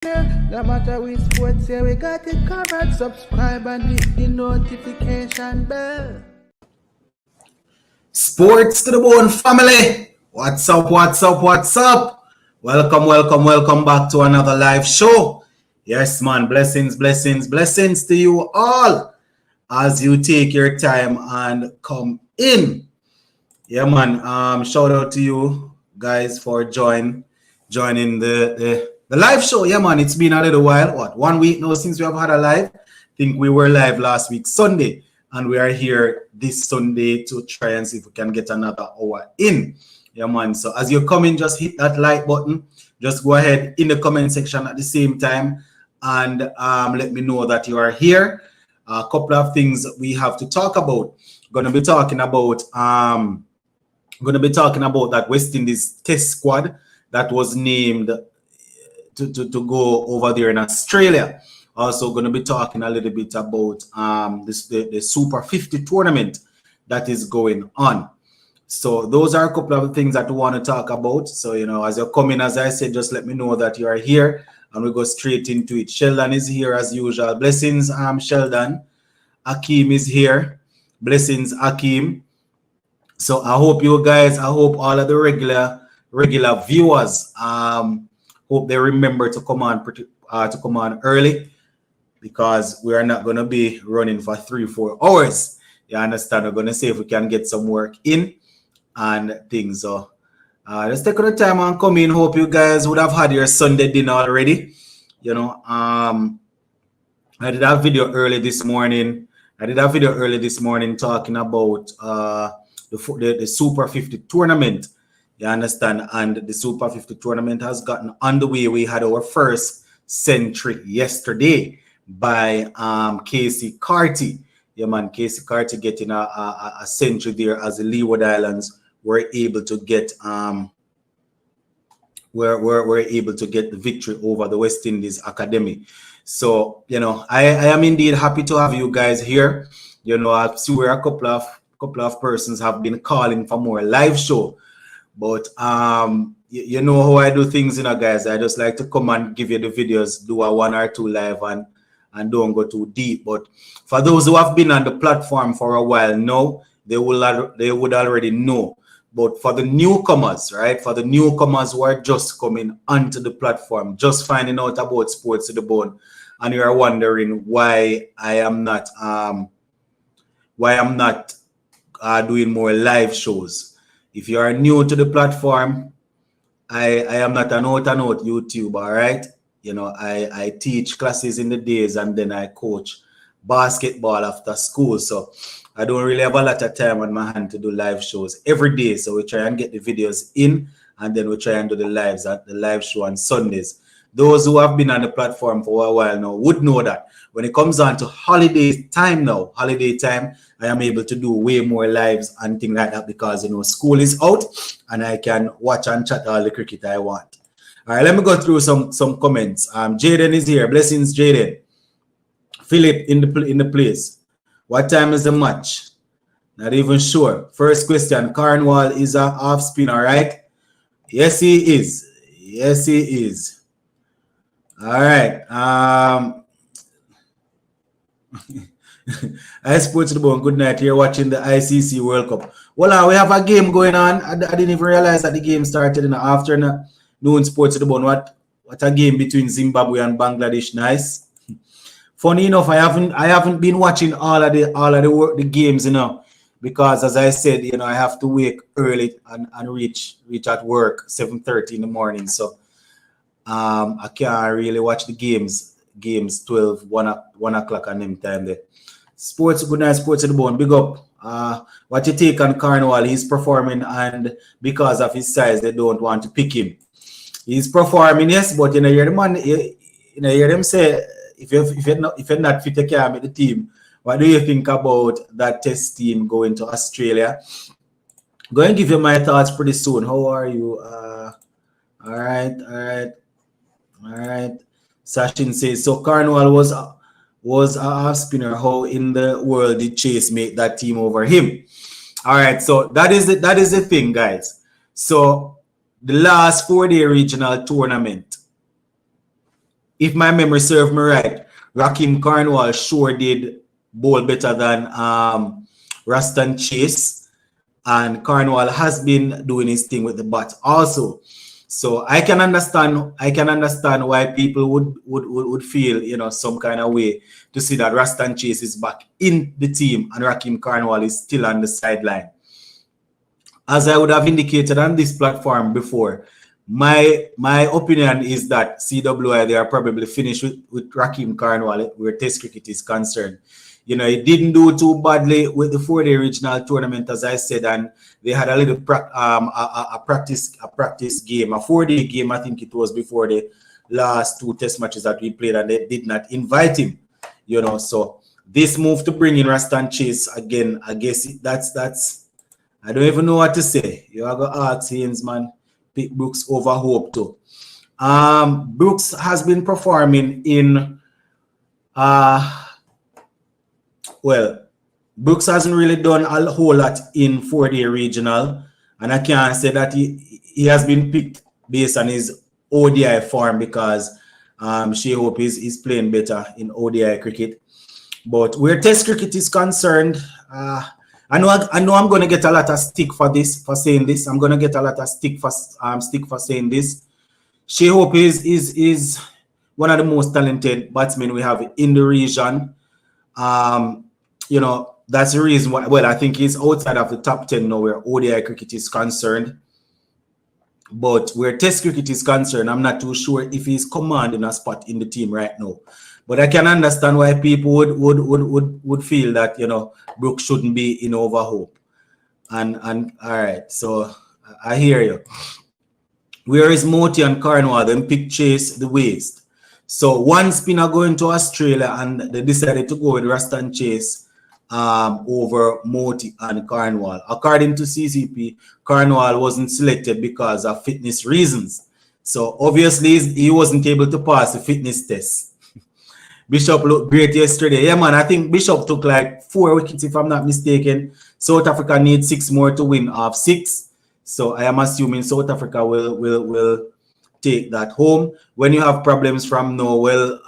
No matter which sports, yeah, we got it covered. Subscribe and hit the notification bell. Sports to the Bone family. What's up, what's up, what's up? Welcome back to another live show. Yes, man, blessings to you all as you take your time and come in. Yeah, man, shout out to you guys for joining the live show. Yeah, man, it's been a little while. What, 1 week now since we have had a live? I think we were live last week, Sunday. And we are here this Sunday to try and see if we can get another hour in. Yeah, man. So as you come in, just hit that like button. Just go ahead in the comment section at the same time and let me know that you are here. A couple of things we have to talk about. Gonna be talking about that West Indies test squad that was named to go over there in Australia. Also going to be talking a little bit about the Super 50 tournament that is going on. So those are a couple of things that we want to talk about. So, you know, as you're coming, as I said, just let me know that you are here and we go straight into it. Sheldon is here as usual. Blessings, Sheldon. Akeem is here. Blessings, Akeem. So I hope you guys, I hope all of the regular viewers, hope they remember to come on early, because we are not going to be running for 3-4 hours. You understand? We're going to see if we can get some work in and things. So let's take the time and come in. Hope you guys would have had your Sunday dinner already. You know, I did a video early this morning. Talking about the Super 50 tournament. You understand? And the Super 50 tournament has gotten underway. We had our first century yesterday by Casey Carty. Yeah, man, Casey Carty getting a century there as the Leeward Islands were able to get we're able to get the victory over the West Indies Academy. So, you know, I am indeed happy to have you guys here. You know, I see where a couple of persons have been calling for more live show. But you know how I do things, you know, guys. I just like to come and give you the videos, do a 1 or 2 live and don't go too deep. But for those who have been on the platform for a while now, they would already know. But for the newcomers, right? For the newcomers who are just coming onto the platform, just finding out about Sports to the Bone, and you are wondering why I am not doing more live shows. If you are new to the platform, I am not an out-and-out YouTuber, all right? You know, I teach classes in the days and then I coach basketball after school. So I don't really have a lot of time on my hand to do live shows every day. So we try and get the videos in and then we try and do the live show on Sundays. Those who have been on the platform for a while now would know that when it comes on to holiday time, I am able to do way more lives and things like that because, you know, school is out and I can watch and chat all the cricket I want. All right, let me go through some comments. Jaden is here. Blessings, Jaden. Philip in the place. What time is the match? Not even sure. First question. Cornwall is a off spinner, right? Yes, he is. Yes, he is. All right. I Sports to the Bone. Good night. You're watching the ICC World Cup. Well, we have a game going on. I didn't even realize that the game started in the afternoon. Sports to the Bone. What a game between Zimbabwe and Bangladesh. Nice. Funny enough, I haven't been watching all of the games, you know, because as I said, you know, I have to wake early and reach at work 7:30 in the morning. So I can't really watch the games 12, 1 o'clock and them time there. Sports, good night, Sports to the Bone. Big up. What you take on Cornwall? He's performing, and because of his size, they don't want to pick him. He's performing, yes, but you know, you're the man. You know, hear them say, if you're not fit, you can't make the team. What do you think about that test team going to Australia? Go and give you my thoughts pretty soon. How are you? All right. Sachin says, so Cornwall was a off spinner. How in the world did Chase make that team over him? All right, so that is the thing, guys. So the last 4-day regional tournament if my memory serves me right, Rakim Carnival sure did bowl better than Raston Chase, and Carnival has been doing his thing with the bat also. So I can understand why people would feel, you know, some kind of way to see that Raston Chase is back in the team and Rakim Carnival is still on the sideline. As I would have indicated on this platform before, my opinion is that CWI, they are probably finished with Rakim Carnival where Test cricket is concerned. You know, it didn't do too badly with the 4-day regional tournament, as I said, and they had a little practice game, a 4-day game, I think it was, before the last 2 test matches that we played, and they did not invite him. You know, so this move to bring in Raston Chase again, I guess that's I don't even know what to say. You are gonna ask Haynes, man. Pick Brooks over Hope too. Brooks has been performing in well, Brooks hasn't really done a whole lot in 4-day regional, and I can't say that he has been picked based on his ODI form, because Shea Hope is playing better in ODI cricket. But where Test cricket is concerned, I know I'm going to get a lot of stick for saying this. I'm going to get a lot of stick for saying this. Shea Hope is one of the most talented batsmen we have in the region. You know, that's the reason why. Well, I think he's outside of the top 10 now where ODI cricket is concerned. But where Test cricket is concerned, I'm not too sure if he's commanding a spot in the team right now. But I can understand why people would feel that, you know, Brooks shouldn't be in over Hope. And all right, so I hear you. Where is Moti and Carnival? Then pick Chase the waist. So one spinner going to Australia, and they decided to go with Raston Chase over Moti and Carnival. According to CCP, Carnival wasn't selected because of fitness reasons. So obviously he wasn't able to pass the fitness test. Bishop looked great yesterday. Yeah, man, I think Bishop took like 4 wickets, if I'm not mistaken. South Africa needs 6 more to win off 6. So I am assuming South Africa will take that home. When you have problems from now, well,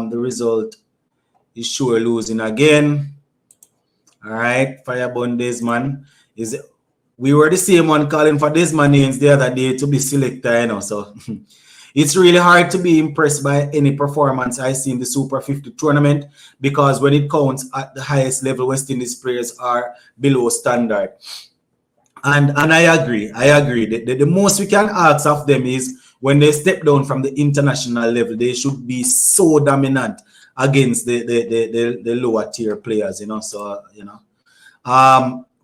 the result is sure losing again. All right, Firebone Desmond. We were the same one calling for Desmond names the other day to be selected, you know, so it's really hard to be impressed by any performance I see in the Super 50 tournament, because when it counts at the highest level, West Indies players are below standard. And I agree. The most we can ask of them is when they step down from the international level, they should be so dominant against the lower tier players, you know. So, you know,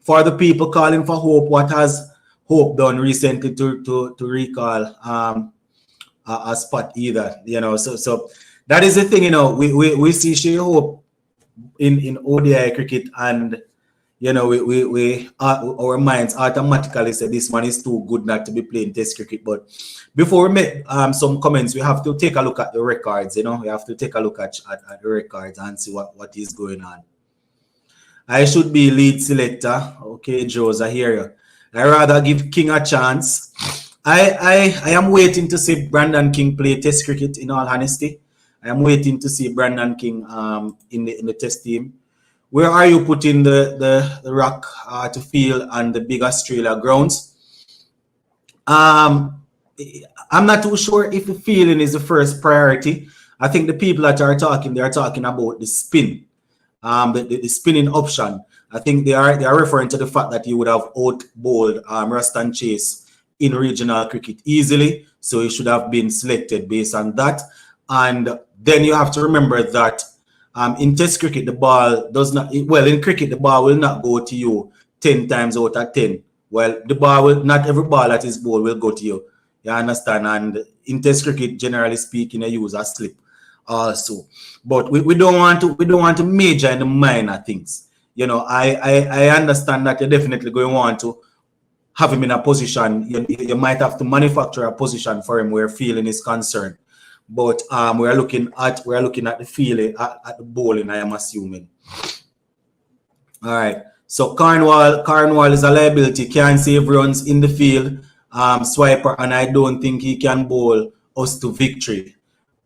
for the people calling for Hope, what has Hope done recently to recall a spot either, you know? So that is the thing, you know. We see Shea Hope in ODI cricket, and you know, our minds automatically say this one is too good not to be playing Test cricket. But before we make some comments, we have to take a look at the records. You know, we have to take a look at the records and see what is going on. I should be lead selector. Okay, Joes, I hear you. I rather give King a chance. I am waiting to see Brandon King play Test cricket. In all honesty, I am waiting to see Brandon King in the Test team. Where are you putting the rock to field on the big Australia grounds? I'm not too sure if the fielding is the first priority. I think the people that are talking, they are talking about the spin, the spinning option. I think they are referring to the fact that you would have out-bowled Raston Chase in regional cricket easily, so he should have been selected based on that. And then you have to remember that in Test cricket, the ball does not, well, in cricket, the ball will not go to you 10 times out of 10. Well, the ball will, not every ball that is bowled will go to you. You understand? And in Test cricket, generally speaking, you use a slip also. But we don't want to major in the minor things. You know, I understand that you're definitely going to want to have him in a position. You might have to manufacture a position for him where fielding is concerned. But we're looking at the fielding, at the bowling, I am assuming. All right. So Carnival is a liability. Can't save runs in the field. Swiper, and I don't think he can bowl us to victory.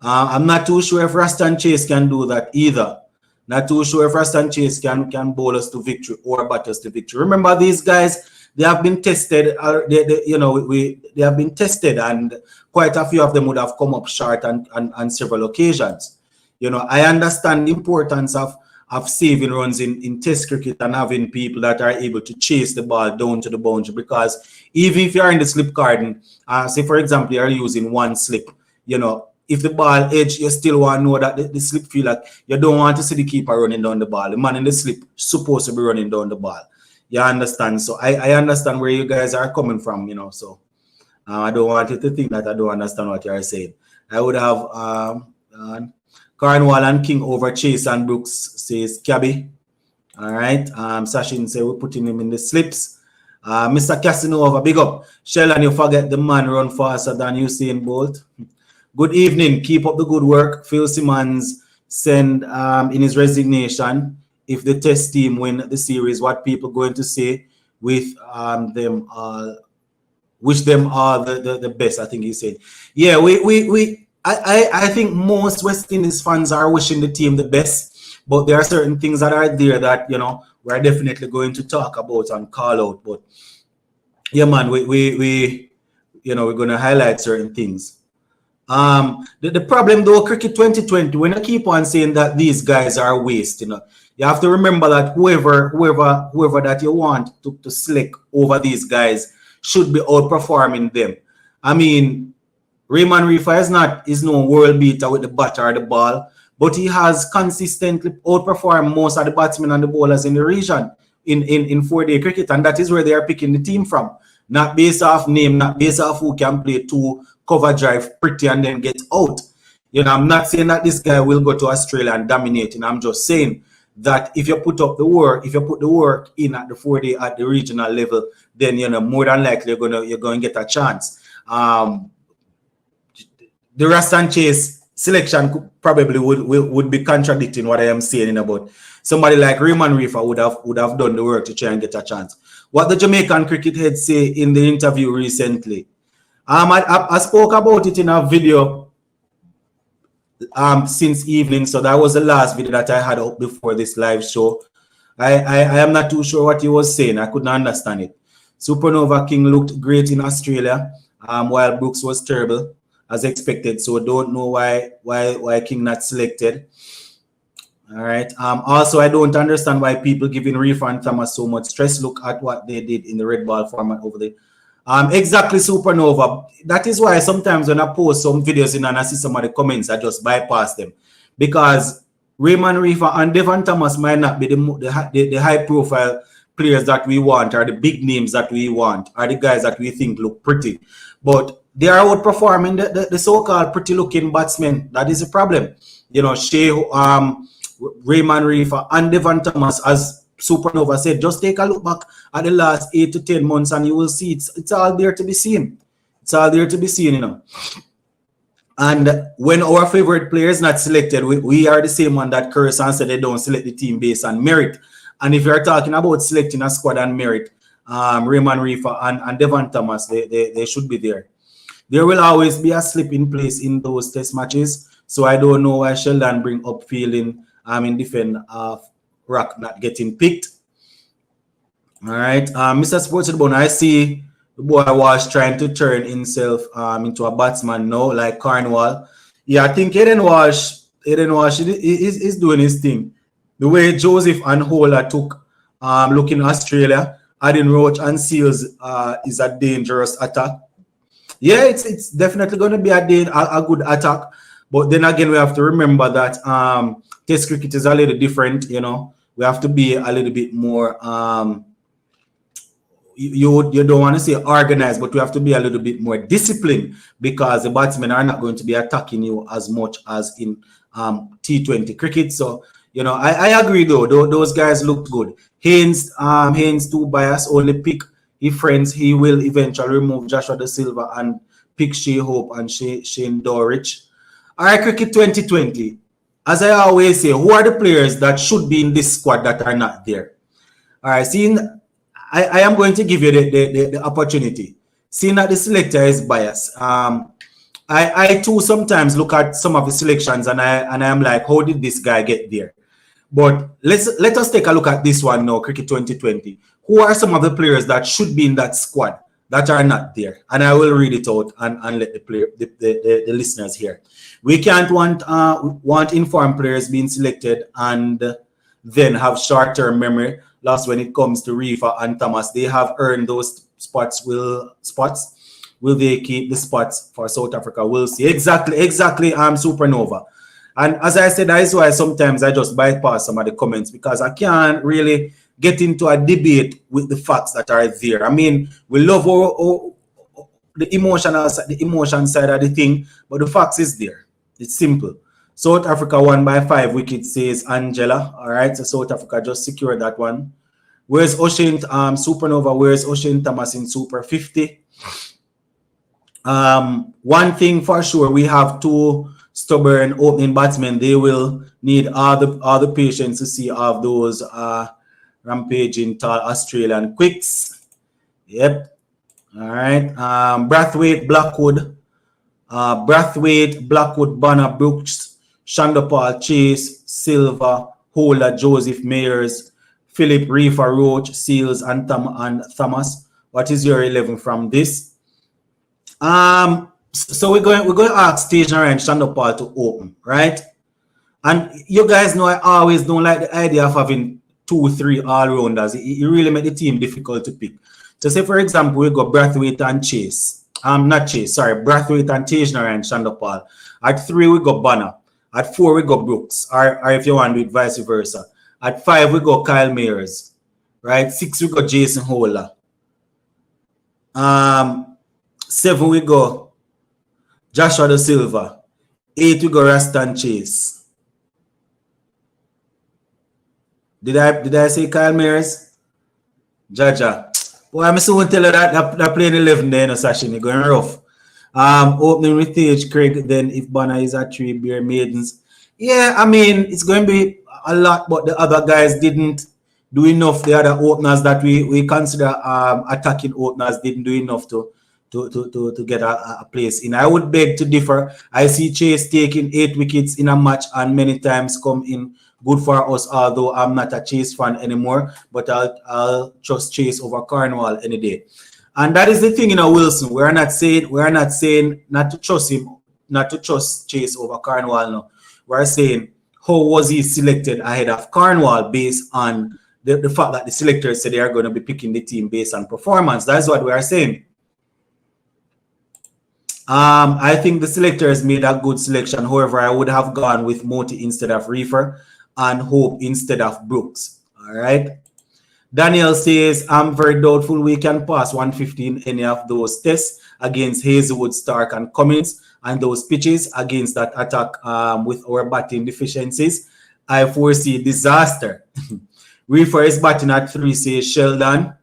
I'm not too sure if Rastan Chase can do that either. Not too sure if Rastan Chase can bowl us to victory or bat us to victory. Remember, these guys, they have been tested. They have been tested, and quite a few of them would have come up short on several occasions. I understand the importance of saving runs in Test cricket and having people that are able to chase the ball down to the boundary, because even if you are in the slip garden, say for example you are using one slip, if the ball edge, you still want to know that the slip feel like you don't want to see the keeper running down the ball. The man in the slip supposed to be running down the ball. You understand? So I understand where you guys are coming from, so I don't want you to think that I don't understand what you are saying. I would have Cornwall and King over Chase and Brooks, says Cabby. All right. Sachin say we're putting him in the slips. Mr. Casanova, big up. Sheldon, you forget the man run faster than Usain Bolt. Good evening. Keep up the good work. Phil Simmons send in his resignation. If the Test team win the series, what people going to say with them? Wish them all the best. I think he said. Yeah, I think most West Indies fans are wishing the team the best, but there are certain things that are there that we're definitely going to talk about and call out. But yeah, man, we're going to highlight certain things. The problem though, Cricket 2020, when I keep on saying that these guys are waste, you have to remember that whoever that you want to select over these guys should be outperforming them. I mean, Raymond Reefer is no world beater with the bat or the ball, but he has consistently outperformed most of the batsmen and the bowlers in the region in 4-day cricket, and that is where they are picking the team from. Not based off name, not based off who can play two cover drive pretty and then get out. I'm not saying that this guy will go to Australia and dominate, and I'm just saying that if you put the work in at the 4-day at the regional level, then more than likely you're going to get a chance. The Rastan Chase selection probably would be contradicting what I am saying about somebody like Raymond Reefer would have done the work to try and get a chance. What the Jamaican cricket head say in the interview recently, I spoke about it in a video since evening, so that was the last video that I had up before this live show. I am not too sure what he was saying. I couldn't understand it. Supernova King looked great in Australia, while Brooks was terrible as expected. So don't know why King not selected. All right. Also, I don't understand why people giving Reefer and Thomas so much stress. Look at what they did in the red ball format over there. Exactly, Supernova. That is why sometimes when I post some videos in and I see some of the comments, I just bypass them, because Raymond Reefer and Devon Thomas might not be the high profile players that we want, or the big names that we want, or the guys that we think look pretty, but they are outperforming the so-called pretty looking batsmen. That is a problem. Shea, Raymond Reefer and Devon Thomas, as Supernova said, just take a look back at the last 8 to 10 months and you will see it's all there to be seen. It's all there to be seen, And when our favorite player is not selected, we are the same one that curse and say they don't select the team based on merit. And if you're talking about selecting a squad on merit, Raymond Reefer and Devon Thomas, they should be there. There will always be a slip in place in those test matches. So I don't know why Sheldon bring up fielding in defense of Rock not getting picked. All right. Mr. Sports Bone, I see the boy was trying to turn himself into a batsman now, like Cornwall. Yeah, I think Eden Walsh is doing his thing. The way Joseph and Hola took looking Australia, adding Roach and Seals is a dangerous attack. Yeah, it's definitely going to be a good attack. But then again, we have to remember that Test cricket is a little different, We have to be a little bit more, you don't want to say organized, but we have to be a little bit more disciplined, because the batsmen are not going to be attacking you as much as in T20 cricket. So, I agree though. Those guys looked good. Haynes too biased, only pick his friends. He will eventually remove Joshua Da Silva and pick Shea Hope and Shane Dorich. All right, Cricket 2020. As I always say, who are the players that should be in this squad that are not there? All right, I am going to give you the opportunity. Seeing that the selector is biased, I too sometimes look at some of the selections and I'm like, how did this guy get there? But let us take a look at this one now, Cricket 2020. Who are some of the players that should be in that squad that are not there? And I will read it out and let the listeners hear. We can't want informed players being selected and then have short-term memory loss when it comes to Rifa and Thomas. They have earned those spots. Will they keep the spots for South Africa? We'll see. Exactly, Supernova. And as I said, that is why sometimes I just bypass some of the comments because I can't really get into a debate with the facts that are there. I mean, we love the emotion side of the thing, but the facts is there. It's simple. South Africa won by 5 wickets, says Angela. All right, so South Africa just secured that one. Where's Oshane Supernova? Where's Oshane Thomas in Super 50? One thing for sure, we have 2 stubborn opening batsmen. They will need all the patience to see of those rampaging tall Australian quicks. Yep. All right. Brathwaite, Blackwood, Banner, Brooks, Shandopal, Chase, Silva, Holder, Joseph, Mayers, Philip, Reefer, Roach, Seals, and Thomas. What is your 11 from this? So we're going to ask Stationer and Shandopal to open, right? And you guys know I always don't like the idea of having 2-3 all-rounders. It really makes the team difficult to pick. So say, for example, we got Brathwaite and Chase. Brathwaite and Stationer and Shandopal. At 3, we got Banner. At 4, we got Brooks. Or if you want to do it, vice versa. At 5, we got Kyle Mayers. Right? 6, we got Jason Holder. 7, we go Joshua Da Silva. 8, we go Rastan Chase. Did I say Kyle Mayers? Jaja. Well, I'm soon tell you that playing 11 there, no Sashini, going rough. Opening with Tage Craig, then if Banner is at 3, Bear Maidens. Yeah, I mean, it's going to be a lot, but the other guys didn't do enough. The other openers that we consider attacking openers didn't do enough to get a place in. I would beg to differ. I see Chase taking 8 wickets in a match and many times come in good for us, although I'm not a Chase fan anymore, but I'll trust Chase over Cornwall any day. And that is the thing, Wilson. We're not saying not to trust him, not to trust Chase over Cornwall. No. We're saying how was he selected ahead of Cornwall based on the fact that the selectors said they are going to be picking the team based on performance. That's what we are saying. I think the selectors made a good selection. However, I would have gone with Moti instead of Reefer and Hope instead of Brooks. All right. Daniel says, I'm very doubtful we can pass 150 in any of those tests against Hazelwood, Stark, and Cummins, and those pitches against that attack with our batting deficiencies. I foresee disaster. Reefer is batting at 3, says Sheldon.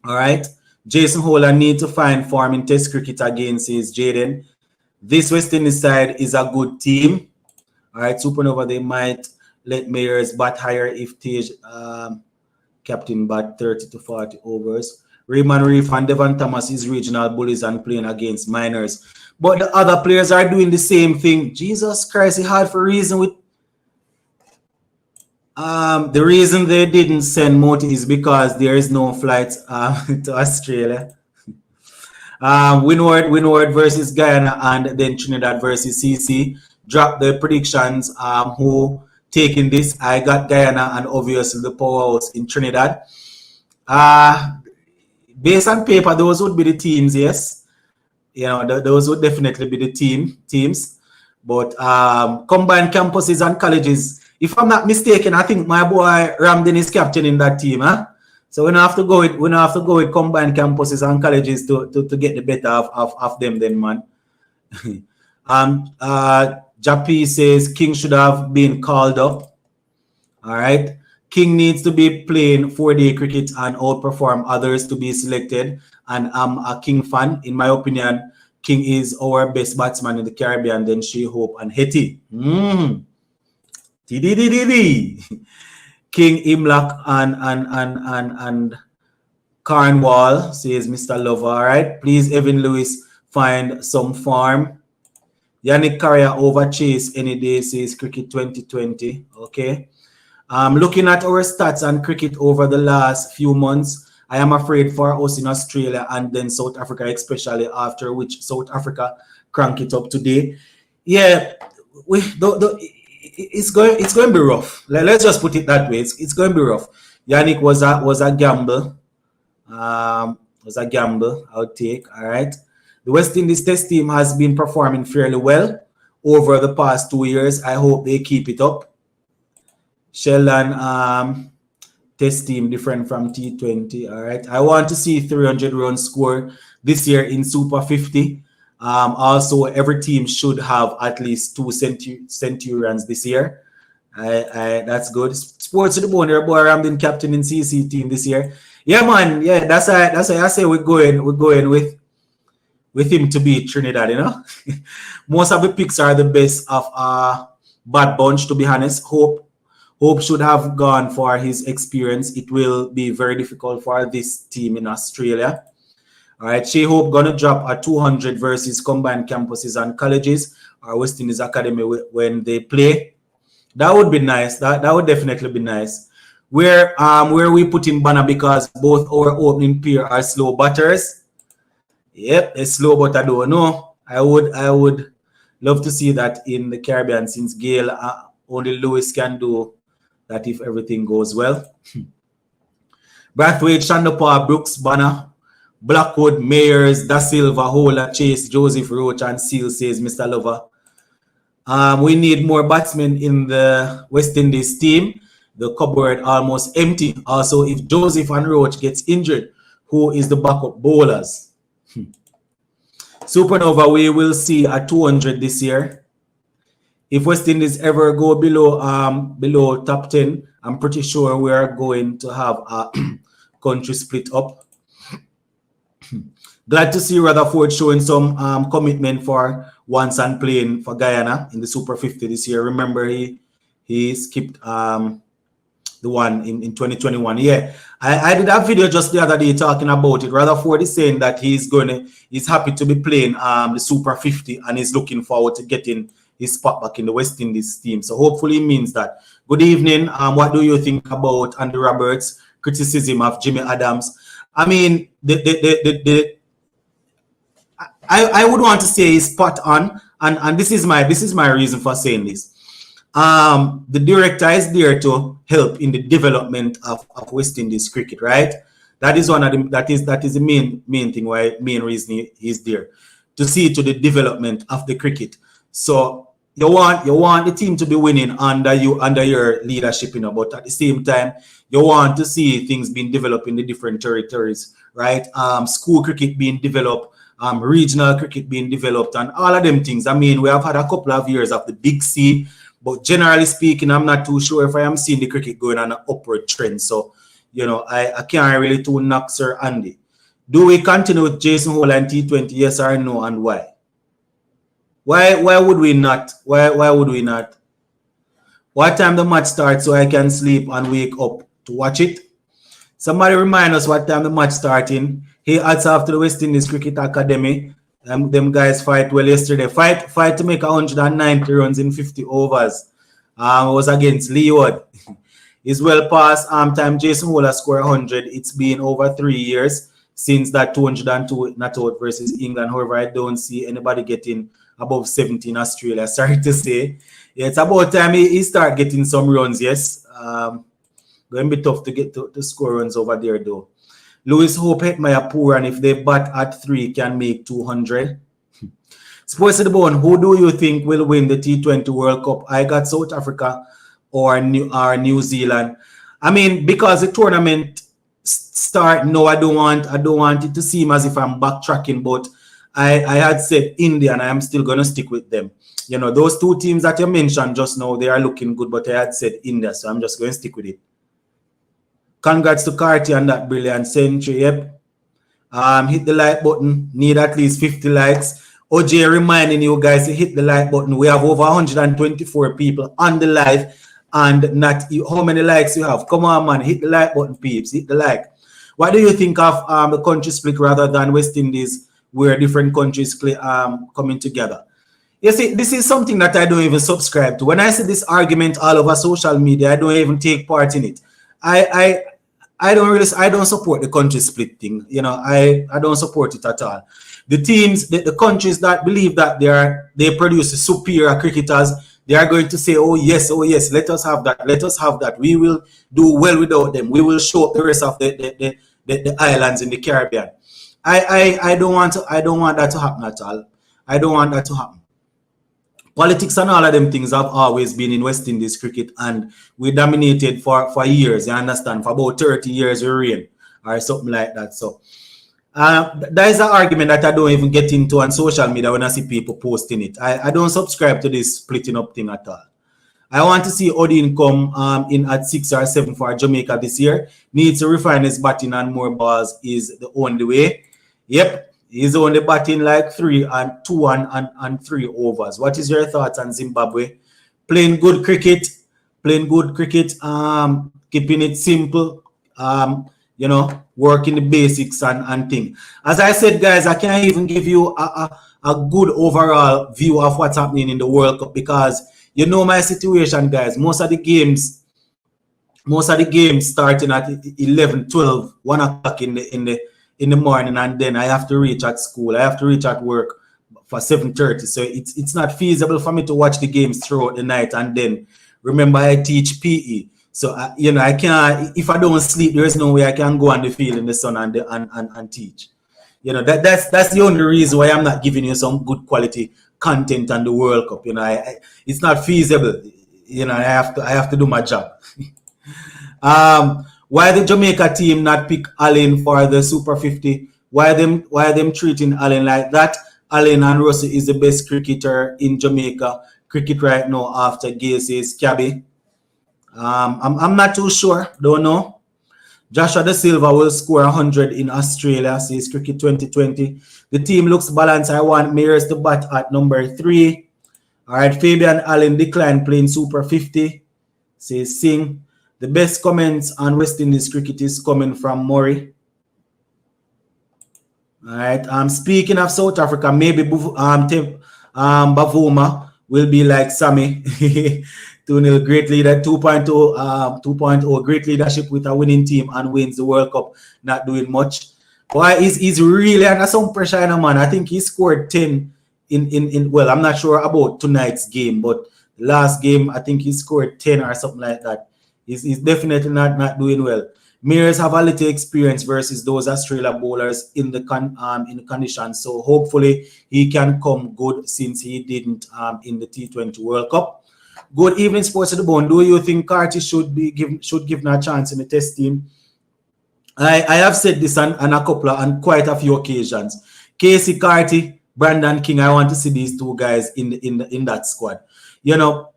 All right. Jason Holder need to find form in Test cricket against his Jaden. This West Indies side is a good team. All right, Supernova, they might let Mayers bat higher if Tage captain bat 30 to 40 overs. Raymond Reef and Devon Thomas is regional bullies and playing against minors. But the other players are doing the same thing. Jesus Christ, it's hard for reason with the reason they didn't send Moti is because there is no flights to Australia. Windward versus Guyana and then Trinidad versus CC. Drop the predictions. Who taking this? I got Guyana and obviously the powerhouse in Trinidad. Based on paper, those would be the teams, yes. Those would definitely be the teams. But combined campuses and colleges, if I'm not mistaken, I think my boy Ramden is captaining that team, huh? So we don't have to go with combined campuses and colleges to get the better of them then, man. Jappy says King should have been called up. All right. King needs to be playing 4-day cricket and outperform others to be selected. And I'm a King fan. In my opinion, King is our best batsman in the Caribbean, then She-Hope and Hetty. King, Imlak, and Cornwall, says Mr. Lover. All right. Please, Evan Lewis, find some form. Yannick Carrier over Chase any day, says Cricket 2020. Okay. Looking at our stats on cricket over the last few months, I am afraid for us in Australia and then South Africa, especially after which South Africa crank it up today. Yeah, it's going to be rough. Let's just put it that way. It's going to be rough. Yannick was a gamble. Was a gamble. I'll take. All right. The West Indies test team has been performing fairly well over the past 2 years. I hope they keep it up. Sheldon, test team different from T20. All right. I want to see 300 runs score this year in Super 50. Also, every team should have at least 2 centurions this year. That's good. Sports to the bone. Boy, Ramden captain in CC team this year. Yeah, man. Yeah, that's why I say we're going with him to beat Trinidad. You know, most of the picks are the best of bad bunch. To be honest, Hope should have gone for his experience. It will be very difficult for this team in Australia. All right, Shea Hope gonna drop a 200 versus combined campuses and colleges or West Indies Academy when they play. That would be nice. That would definitely be nice. Where we put in Banner because both our opening pair are slow batters. Yep, it's slow, but I don't know. I would love to see that in the Caribbean since Gale only Lewis can do that if everything goes well. Brathwaite, Shandapar, Brooks, Banner, Blackwood, Mayers, Da Silva, Hola, Chase, Joseph Roach, and Seal, says Mr. Lover. We need more batsmen in the West Indies team. The cupboard almost empty. Also, if Joseph and Roach gets injured, who is the backup bowlers? Supernova, we will see a 200 this year. If West Indies ever go below top 10, I'm pretty sure we are going to have a country split up. Glad to see Rutherford showing some commitment for once and playing for Guyana in the Super 50 this year. Remember, he skipped the one in 2021. Yeah, I did that video just the other day talking about it. Rutherford is saying that he's happy to be playing the Super 50 and he's looking forward to getting his spot back in the West Indies team. So hopefully it means that. Good evening. What do you think about Andy Roberts' criticism of Jimmy Adams? I mean, I would want to say he's spot on, and this is my reason for saying this. The director is there to help in the development of West Indies cricket, right? That is one of the that is the main thing why main reason he's there to see to the development of the cricket. So you want the team to be winning under your leadership, you know, but at the same time you want to see things being developed in the different territories, right? School cricket being developed, regional cricket being developed, and all of them things. I mean, we have had a couple of years of the Big C, but generally speaking, I'm not too sure if I am seeing the cricket going on an upward trend. So, you know, I can't really too knock Sir Andy. Do we continue with Jason Hole and T20? Yes or no, and why? Why would we not? Why would we not? What time the match starts so I can sleep and wake up to watch it? Somebody remind us what time the match starting. Hey, hats off to the West Indies Cricket Academy. Them guys fight well yesterday. Fight to make 190 runs in 50 overs. Was against Leeward. It's well past time Jason Hole scored 100. It's been over 3 years since that 202 not out versus England. However, I don't see anybody getting above 70 in Australia. Sorry to say. Yeah, it's about time he start getting some runs, yes. Going to be tough to get to score runs over there, though. Lewis Hope Hetmeyer poor, and if they bat at 3, can make 200. Sports of the Bone, who do you think will win the T20 World Cup? I got South Africa or New Zealand. I mean, because the tournament start, no, I don't want it to seem as if I'm backtracking, but I had said India, and I am still going to stick with them. You know, those two teams that you mentioned just now, they are looking good, but I had said India, so I'm just going to stick with it. Congrats to Carty on that brilliant century. Yep. Hit the like button. Need at least 50 likes. OJ reminding you guys to hit the like button. We have over 124 people on the live, and not how many likes you have. Come on, man. Hit the like button, peeps. Hit the like. What do you think of the country split rather than West Indies, where different countries coming together? You see, this is something that I don't even subscribe to. When I see this argument all over social media, I don't even take part in it. I I don't support the country split thing. You know, I don't support it at all. The teams, the countries that believe that they produce superior cricketers, they are going to say, oh yes, let us have that, let us have that. We will do well without them. We will show up the rest of the islands in the Caribbean. I don't want that to happen at all. I don't want that to happen. Politics and all of them things have always been in West Indies cricket, and we dominated for years, you understand, for about 30 years we reign or something like that. So that is an argument that I don't even get into on social media when I see people posting it. I don't subscribe to this splitting up thing at all. I want to see Odin come in at 6 or 7 for Jamaica this year. Needs to refine his batting and more balls is the only way. Yep, he's only batting like 3 and 2 and 3 overs. What is your thoughts on Zimbabwe? Playing good cricket, keeping it simple, you know, working the basics and thing. As I said, guys, I can't even give you a good overall view of what's happening in the World Cup because you know my situation, guys. Most of the games starting at 11, 12, 1 o'clock in the morning, and then I have to reach at school. I have to reach at work for 7:30. So it's not feasible for me to watch the games throughout the night. And then remember, I teach PE. So you know, I can't, if I don't sleep, there is no way I can go on the field in the sun and teach. You know, that's the only reason why I'm not giving you some good quality content on the World Cup. You know, it's not feasible. You know, I have to do my job. Why the Jamaica team not pick Allen for the Super 50? Why them treating Allen like that? Allen and Russell is the best cricketer in Jamaica cricket right now after Gacy's Cabby. I'm not too sure. Don't know. Joshua De Silva will score 100 in Australia, says Cricket 2020. The team looks balanced. I want Mayers to bat at number 3. All right, Fabian Allen declined playing Super 50, says Singh. The best comments on West Indies cricket is coming from Murray. All right. Speaking of South Africa, maybe Bavuma will be like Sammy. 2-0, great leader, 2.0, great leadership with a winning team and wins the World Cup, not doing much. Boy, he's really under some pressure, you know, man. I think he scored 10 in well, I'm not sure about tonight's game, but last game, I think he scored 10 or something like that. He's definitely not doing well. Mayers have a little experience versus those Australia bowlers in the conditions, so hopefully he can come good since he didn't in the T20 World Cup. Good evening, Sports to the Bone. Do you think Carty should give a chance in the test team? I have said this on quite a few occasions. Casey Carty, Brandon King, I want to see these two guys in that squad. You know,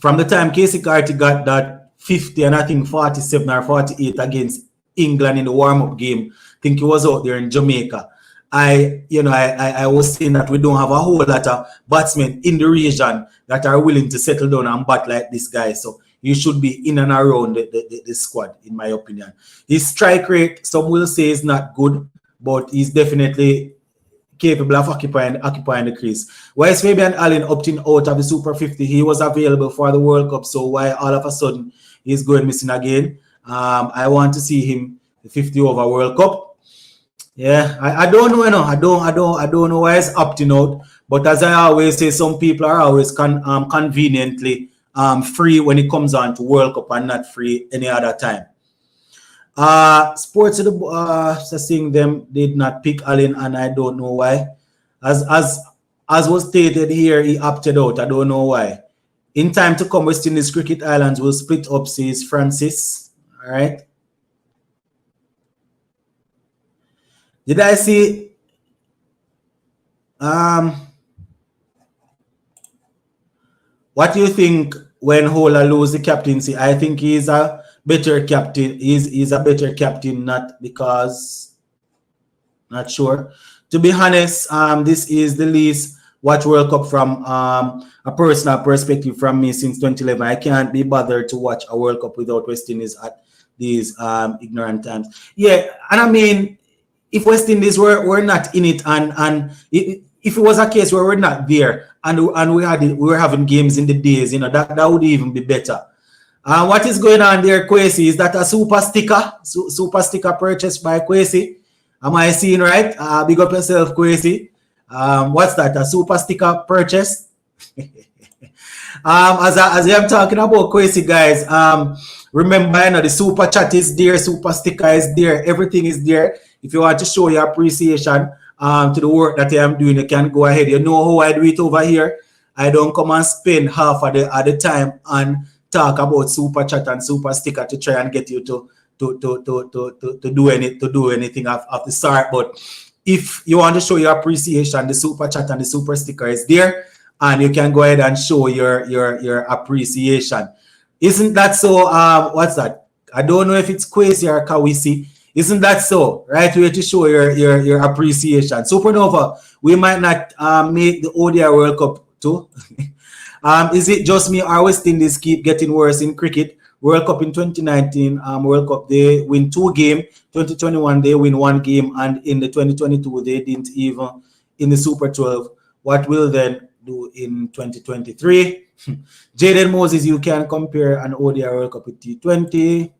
from the time Casey Carty got that 50 and I think 47 or 48 against England in the warm-up game, I think he was out there in Jamaica. I was saying that we don't have a whole lot of batsmen in the region that are willing to settle down and bat like this guy. So you should be in and around the squad, in my opinion. His strike rate, some will say, is not good, but he's definitely capable of occupying the crease. Why is Fabian Allen opting out of the Super 50? He was available for the World Cup, so why all of a sudden he's going missing again? I want to see him the 50 over World Cup. Yeah, I don't know, you know. I don't know why he's opting out. But as I always say, some people are always conveniently free when it comes on to World Cup and not free any other time. Sports saying them did not pick Allen, and I don't know why. As was stated here, he opted out. I don't know why. In time to come, West Indies Cricket Islands will split up, says Francis. All right. Did I see? What do you think when Hola lose the captaincy? I think he's a better captain. He's a better captain, not because, not sure. To be honest, this is the least watch World Cup from a personal perspective from me since 2011. I can't be bothered to watch a World Cup without West Indies at these ignorant times. Yeah, and I mean, if West Indies were not in it and if it was a case where we're not there and we were having games in the days, you know, that would even be better. What is going on there, Kwesi? Is that a super sticker? Super sticker purchased by Kwesi? Am I seeing right? Big up yourself, Kwesi. What's that? A super sticker purchase? As I'm talking about Kwesi, guys, remember, you know, the super chat is there, super sticker is there, everything is there. If you want to show your appreciation to the work that I am doing, you can go ahead. You know how I do it over here. I don't come and spend half of the time and talk about super chat and super sticker to try and get you to do anything of the sort. But if you want to show your appreciation, the super chat and the super sticker is there, and you can go ahead and show your appreciation. Isn't that so? What's that? I don't know if it's Kwesi or Kawisi. Isn't that so? Right way to show your appreciation. Supernova, we might not make the ODI World Cup too. Is it just me or West Indies keep getting worse in cricket? World Cup in 2019, World Cup, they win 2 games. 2021, they win 1 game. And in the 2022, they didn't even in the Super 12. What will then do in 2023? Jaden Moses, you can compare an ODI World Cup with T20.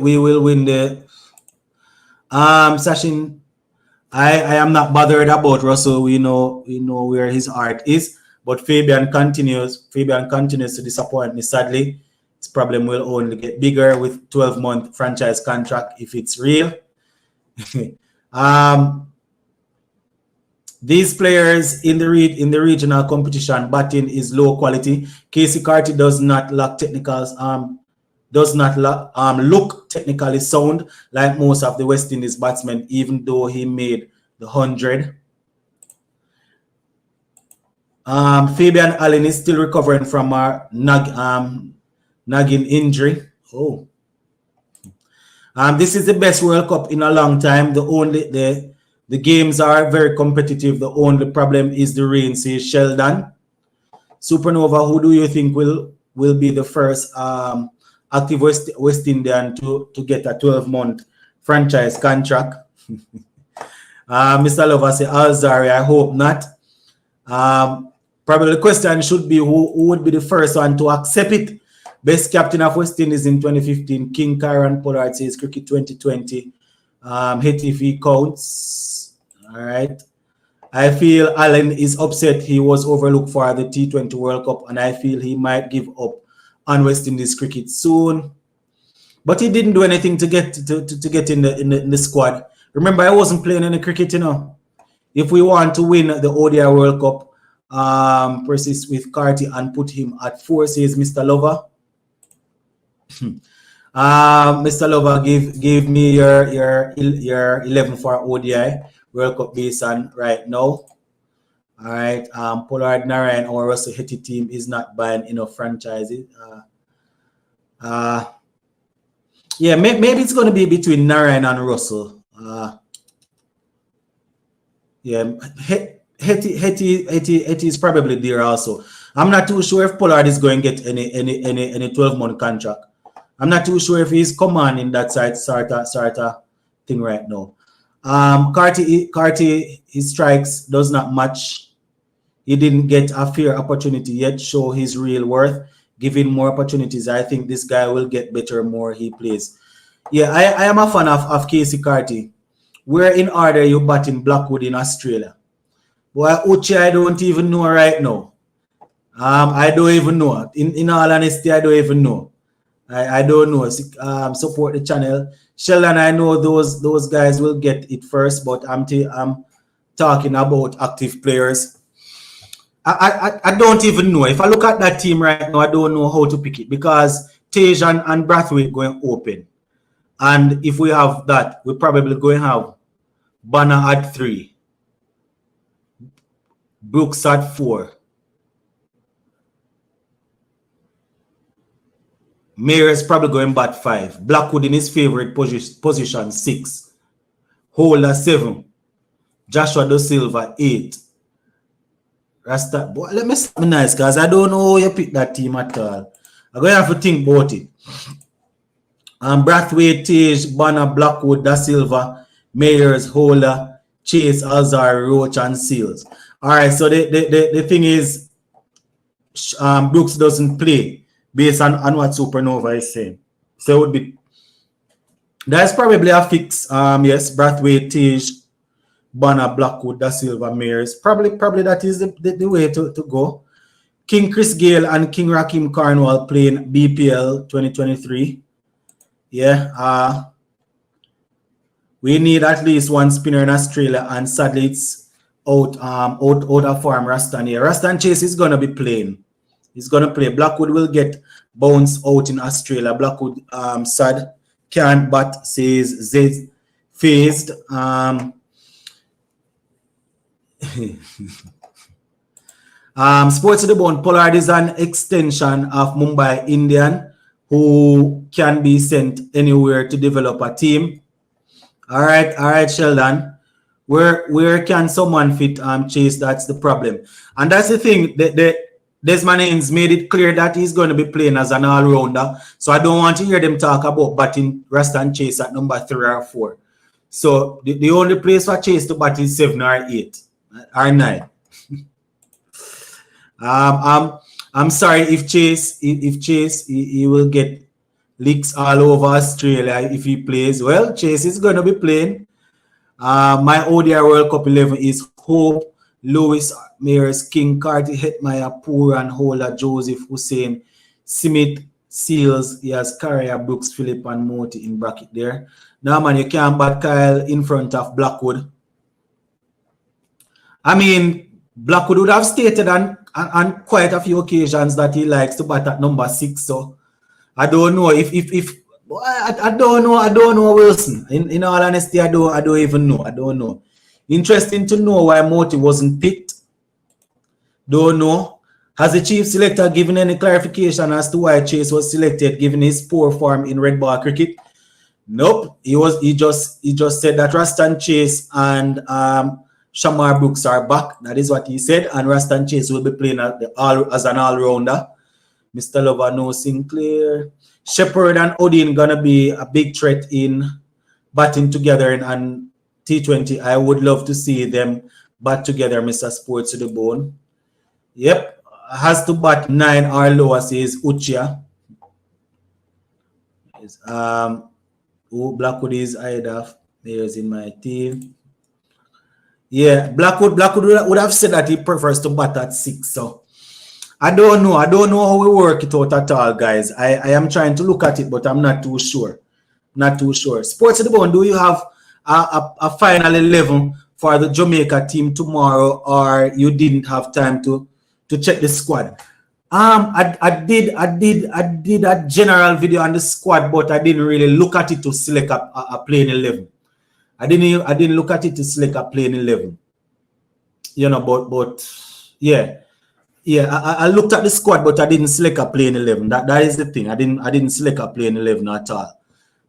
We will win the Sachin. I am not bothered about Russell. We know where his heart is. But Fabian continues to disappoint me, sadly. His problem will only get bigger with 12-month franchise contract if it's real. These players in the regional competition, batting is low quality. Casey Carty does not lack technicals. Does not look technically sound like most of the West Indies batsmen, even though he made the 100. Fabian Allen is still recovering from a nagging injury. Oh, this is the best World Cup in a long time. The games are very competitive. The only problem is the rain, says Sheldon. Supernova, who do you think will be the first active West Indian to get a 12-month franchise contract? Mr. Lover say, Alzari, I hope not. Probably the question should be who would be the first one to accept it. Best captain of West Indies in 2015, King Kyron Pollard says cricket 2020. Hit if he counts. All right. I feel Allen is upset he was overlooked for the T20 World Cup, and I feel he might give up on West Indies cricket soon. But he didn't do anything to get in the squad. Remember, I wasn't playing any cricket, you know. If we want to win the ODI World Cup, persist with Carty and put him at 4, says Mr. Lover. Mr. Lover, give me your 11 for ODI World Cup based on right now. All right. Pollard Narayan, our Russell Hetty team is not buying enough franchises. Yeah, maybe it's going to be between Narayan and Russell. Yeah, Hetty is probably there also. I'm not too sure if Pollard is going to get any 12-month contract. I'm not too sure if he's commanding that sort of thing right now. Carty, his strikes does not match. He didn't get a fair opportunity yet, show his real worth. Give him more opportunities. I think this guy will get better more he plays. Yeah, I am a fan of Casey Carty. Where in order you batting Blackwood in Australia? Boy, Uchi, I don't even know right now. I don't even know. In all honesty, I don't even know. I don't know. Support the channel. Sheldon, I know those guys will get it first, but I'm talking about active players. I don't even know. If I look at that team right now, I don't know how to pick it because Tej and Brathwaite going open. And if we have that, we're probably going to have Banner at 3. Brooks at 4. Mayer is probably going bat 5. Blackwood in his favorite position 6. Holder 7. Joshua Da Silva 8. Rasta, boy, let me be nice because I don't know how you pick that team at all. I'm going to have to think about it. Brathwaite, Tej, Banner, Blackwood, Da Silva, Mayers, Holder, Chase, Alzar, Roach, and Seals. All right, so the thing is, Brooks doesn't play based on what Supernova is saying. So it would be, that's probably a fix. Yes, Brathwaite, Tej, Bonner, Blackwood, Da Silva, Mears. Probably that is the way to go. King Chris Gale and King Rakim Cornwall playing BPL 2023. Yeah, we need at least one spinner in Australia, and sadly it's out of form. Rastan here. Rastan Chase is gonna be playing. He's gonna play. Blackwood will get bounced out in Australia. Blackwood sad can't bat, says Zed phased. Sports to the Bone, Pollard is an extension of Mumbai Indian who can be sent anywhere to develop a team. All right, Sheldon. Where can someone fit Chase? That's the problem. And that's the thing. Desmond Haynes made it clear that he's going to be playing as an all-rounder. So I don't want to hear them talk about batting Rastan Chase at number 3 or 4. So the only place for Chase to bat is 7 or 8 or 9. I'm sorry if Chase he will get leaks all over Australia if he plays. Well, Chase is going to be playing. My ODI World Cup 11 is Hope, Lewis, Mears, King, Carty, Hetmeyer, Pooran, Holder, Joseph, Hussein, Simit, Seals. He has Carrier, Brooks, Philip, and Moti in bracket there. Now, man, you can't bat Kyle in front of Blackwood. I mean, Blackwood would have stated on quite a few occasions that he likes to bat at number 6. So I don't know if I don't know Wilson. In all honesty, I don't even know. I don't know. Interesting to know why Moti wasn't picked. Don't know. Has the chief selector given any clarification as to why Chase was selected given his poor form in red ball cricket? Nope. He just said that Rastan Chase and Shamar Brooks are back. That is what he said. And Rastan Chase will be playing as an all-rounder. Mr. Lover, no Sinclair. Shepherd and Odin gonna be a big threat in batting together in T20. I would love to see them bat together, Mr. Sports to the Bone. Yep. Has to bat 9 or lower, says Uchia. Blackwood is either. There's in my team. Yeah, Blackwood would have said that he prefers to bat at 6. So I don't know how we work it out at all, guys. I am trying to look at it, but I'm not too sure. Sports to the Bone, do you have a final 11 for the Jamaica team tomorrow, or you didn't have time to check the squad? I did a general video on the squad, but I didn't really look at it to select a playing 11. I didn't look at it to select a playing 11. You know, but yeah. I looked at the squad, but I didn't select a playing 11. That is the thing. I didn't select a playing 11 at all.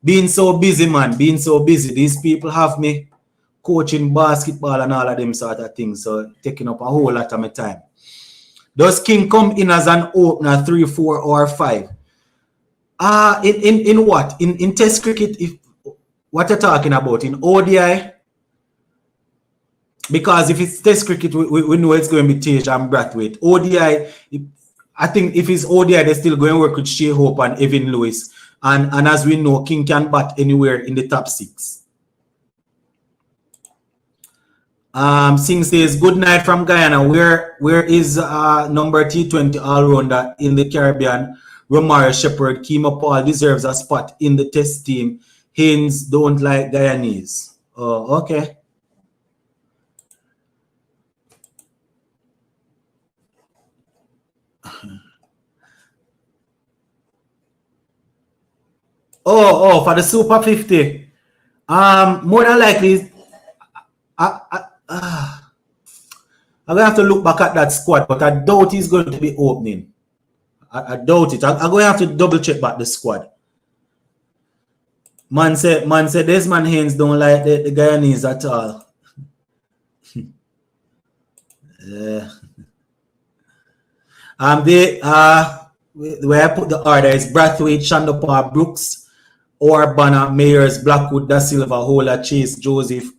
Being so busy, man. Being so busy. These people have me coaching basketball and all of them sort of things. So taking up a whole lot of my time. Does King come in as an opener 3, 4, or 5? In what? In Test cricket? What you're talking about? In ODI? Because if it's Test cricket, we know it's going to be Tej and Brathwaite. ODI, I think if it's ODI, they're still going to work with Shea Hope and Evan Lewis. And as we know, King can bat anywhere in the top 6. Singh says, good night from Guyana. Where is number T20 all-rounder in the Caribbean? Romario Shepherd, Kima Paul deserves a spot in the Test team. Haynes don't like Guyanese. Oh, okay. Oh, for the Super 50. More than likely, I'm gonna have to look back at that squad, but I doubt he's going to be opening. I doubt it. I'm going to have to double check back the squad. Man said Desmond Haynes don't like the Guyanese at all. Where I put the order is Brathwaite, Shandopar, Brooks, or Banner, Mayers, Blackwood, Da Silva, Hola, Chase, Joseph,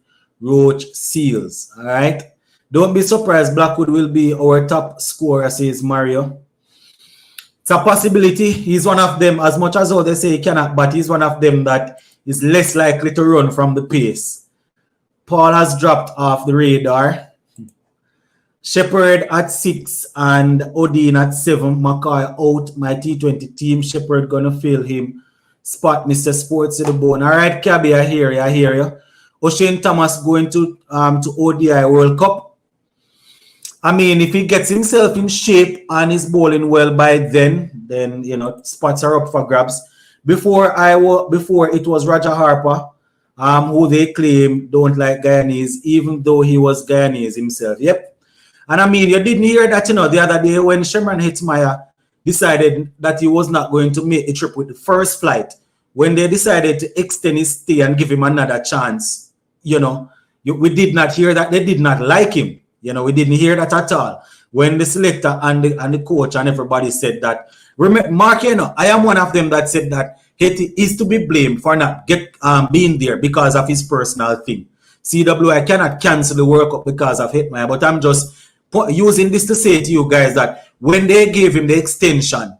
Roach Seals. All right. Don't be surprised. Blackwood will be our top scorer, says Mario. It's a possibility. He's one of them, as much as how they say he cannot, but he's one of them that is less likely to run from the pace. Paul has dropped off the radar. Shepherd at 6 and Odin at 7. McCoy out. My T20 team. Shepherd gonna fill him. Spot Mr. Sports to the bone. All right, Cabby, I hear you. O'Shane Thomas going to ODI World Cup. I mean, if he gets himself in shape and is bowling well by then you know spots are up for grabs. Before it was Roger Harper, who they claim don't like Guyanese, even though he was Guyanese himself. Yep. And I mean, you didn't hear that, you know, the other day when Sherman Hitzmaier decided that he was not going to make the trip with the first flight, when they decided to extend his stay and give him another chance, you know, we did not hear that. They did not like him. You know, we didn't hear that at all. When the selector and the coach and everybody said that. Remember, Mark, you know, I am one of them that said that Haiti is to be blamed for not being there because of his personal thing. CWI cannot cancel the World Cup because of Hitman, but I'm just using this to say to you guys that when they gave him the extension,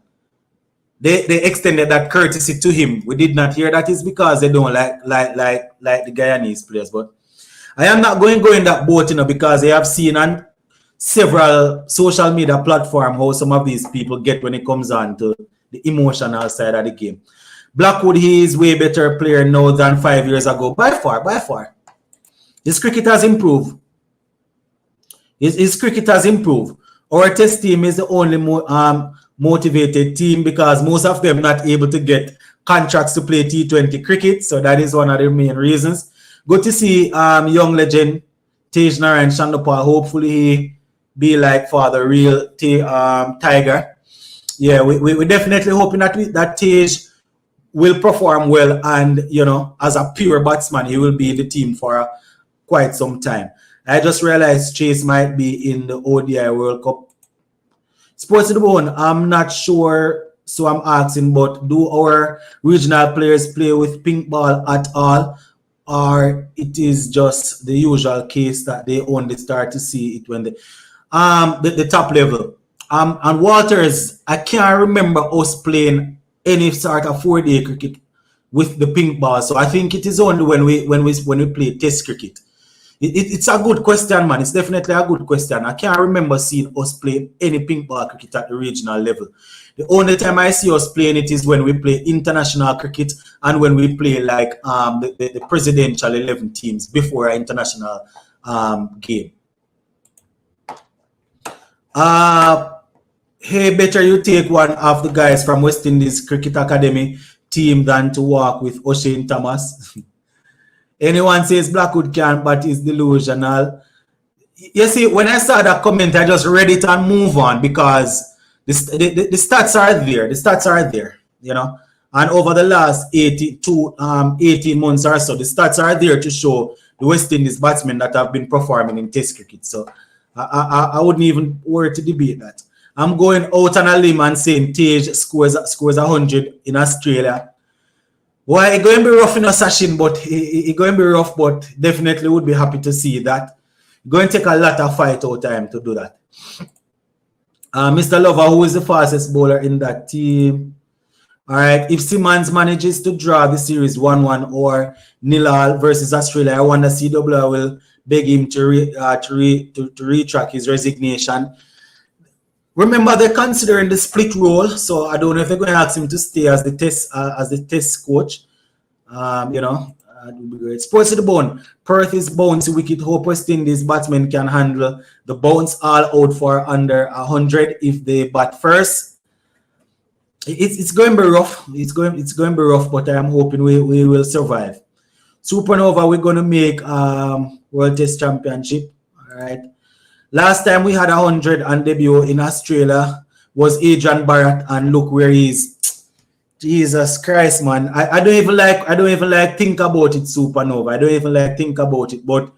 they extended that courtesy to him. We did not hear that is because they don't like the Guyanese players, but I am not going to go in that boat, you know, because I have seen on several social media platforms how some of these people get when it comes on to the emotional side of the game. Blackwood, he is way better player now than 5 years ago. By far. His cricket has improved. His cricket has improved. Our test team is the only motivated team because most of them not able to get contracts to play T20 cricket. So that is one of the main reasons. Good to see young legend Tej Narayan Shandapal. Hopefully he be like for the real Tiger. Yeah, we definitely hoping that Tej will perform well, and you know, as a pure batsman, he will be in the team for quite some time. I just realized Chase might be in the ODI World Cup. Sports to the bone, I'm not sure, so I'm asking, but do our regional players play with pink ball at all? Or it is just the usual case that they only start to see it when the top level. And Walters, I can't remember us playing any sort of 4-day cricket with the pink ball. So I think it is only when we play test cricket. It's a good question, man. It's definitely a good question. I can't remember seeing us play any pink ball cricket at the regional level. The only time I see us playing it is when we play international cricket and when we play like the presidential 11 teams before our international game. Hey, better you take one of the guys from West Indies Cricket Academy team than to walk with O'Shane Thomas. Anyone says Blackwood can't, but it's delusional. You see, when I saw that comment, I just read it and move on because the stats are there. The stats are there, you know. And over the last 18 months or so, the stats are there to show the West Indies batsmen that have been performing in Test cricket. So I wouldn't even worry to debate that. I'm going out on a limb and saying Tej scores 100 in Australia. Well, it's going to be rough in a session, but it's going to be rough, but definitely would be happy to see that. It's going to take a lot of fight out time to do that. Mr. Lover, who is the fastest bowler in that team? All right, if Simmons manages to draw the series 1-1 or 0-0 versus Australia, I wonder CWI will beg him to retract his resignation. Remember, they're considering the split role, so I don't know if they're going to ask him to stay as the test coach. You know, it would be great. Sports to the bone. Perth is bouncy wicket. Hope West Indies batsmen can handle the bounce all out for under 100 if they bat first. It's going to be rough. It's going to be rough, but I'm hoping we will survive. Supernova, we're going to make World Test Championship. All right. Last time we had 100 on debut in Australia was Adrian Barrett, and look where he is. Jesus Christ, man. I don't even like think about it, Supernova. I don't even like think about it. But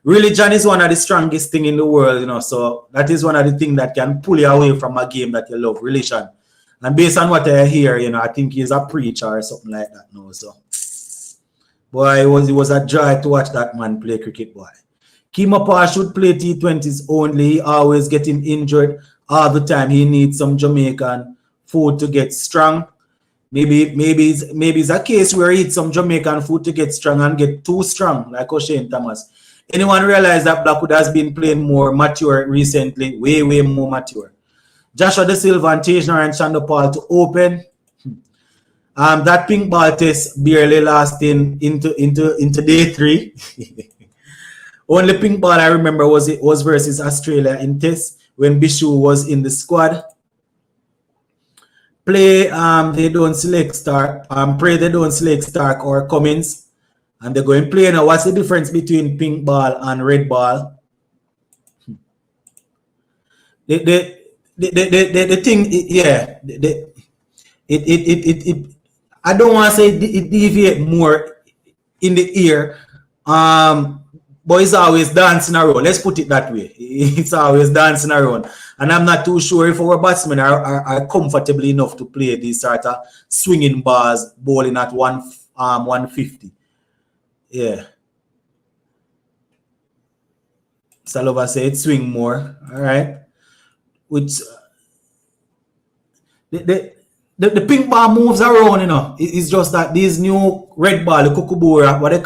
religion is one of the strongest things in the world, you know. So that is one of the things that can pull you away from a game that you love, religion. And based on what I hear, you know, I think he's a preacher or something like that now. So Boy, it was a joy to watch that man play cricket, boy. Kimapa should play T20s only. He always getting injured all the time. He needs some Jamaican food to get strong. Maybe it's a case where he eats some Jamaican food to get strong and get too strong, like O'Shane Thomas. Anyone realize that Blackwood has been playing more mature recently? Way more mature. Joshua De Silva and Tajner and Shando Paul to open. That pink ball test barely lasting into day 3. Only pink ball I remember was versus Australia in test when Bishu was in the squad. Play they don't select Stark. Pray they don't select Stark or Cummins. And they're going to play now. What's the difference between pink ball and red ball? The thing, yeah. I don't want to say it deviate more in the ear. But it's always dancing around. Let's put it that way. It's always dancing around. And I'm not too sure if our batsmen are comfortable enough to play these sort of swinging bars, bowling at 150. Yeah. Salova said swing more. All right. Which the pink ball moves around, you know. It's just that these new red ball, the Kukubura, what they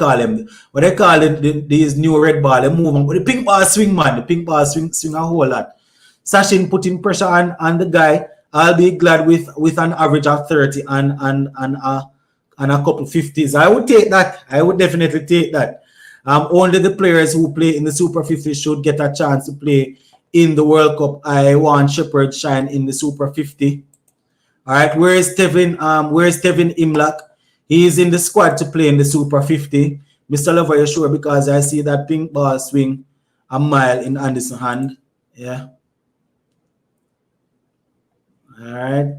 call them, these new red ball, they move on. But the pink ball swing, man. The pink ball swing a whole lot. Sachin putting pressure on the guy. I'll be glad with an average of 30 and a couple 50s. I would take that. I would definitely take that. Only the players who play in the Super 50 should get a chance to play in the World Cup. I want Shepherd shine in the Super 50. All right, where is Tevin Imlak? He is in the squad to play in the Super 50. Mr. Lover, you sure? Because I see that pink ball swing a mile in Anderson's hand. Yeah. All right.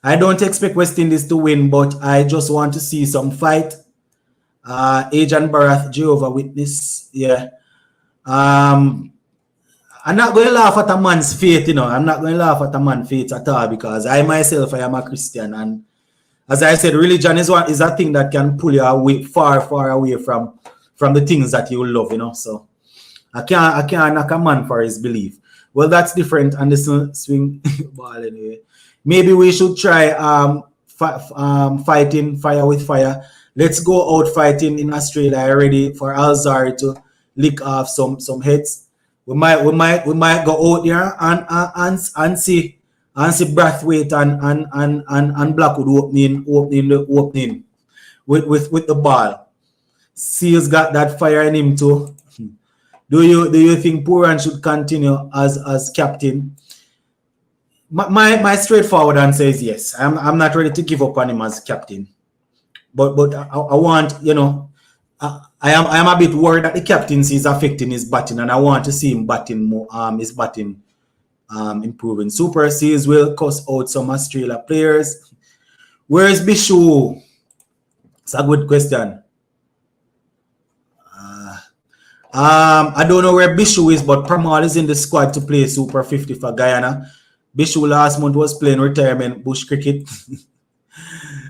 I don't expect West Indies to win, but I just want to see some fight. Agent Barath, Jehovah Witness. Yeah. I'm not going to laugh at a man's faith, you know. I'm not going to laugh at a man's faith at all because I myself, I am a Christian. And as I said, religion is a thing that can pull you away, far away from the things that you love, you know. So I can't knock a man for his belief. Well, that's different on the swing ball anyway. Maybe we should try fighting fire with fire. Let's go out fighting in Australia already for Alzari to lick off some heads. We might go out there and see Brathwaite and Blackwood opening with the ball. Seals got that fire in him too. Do you think Pooran should continue as captain? My straightforward answer is yes. I'm not ready to give up on him as captain, but I want, you know, I am a bit worried that the captaincy is affecting his batting, and I want to see him batting more. His batting improving. Super Seas will cuss out some Australia players. Where is Bishu? It's a good question. I don't know where Bishu is, but Pramal is in the squad to play Super 50 for Guyana. Bishu last month was playing retirement bush cricket.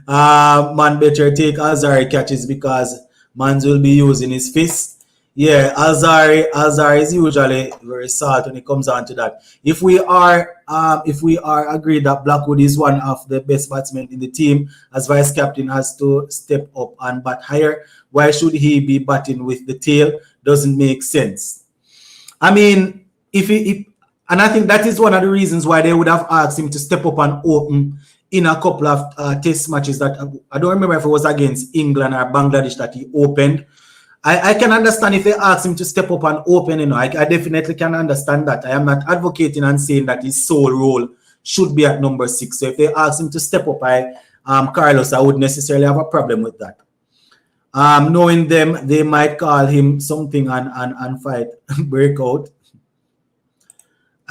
Man better take Alzari catches because Mans will be using his fist. Yeah, Alzari is usually very salt when it comes on to that. If we are agreed that Blackwood is one of the best batsmen in the team, as vice captain has to step up and bat higher, why should he be batting with the tail? Doesn't make sense. I mean, and I think that is one of the reasons why they would have asked him to step up and open in a couple of test matches that I don't remember if it was against England or Bangladesh that he opened. I can understand if they ask him to step up and open, you know, I definitely can understand that. I am not advocating and saying that his sole role should be at number 6. So if they ask him to step up, Carlos, I wouldn't necessarily have a problem with that. Knowing them, they might call him something and fight breakout.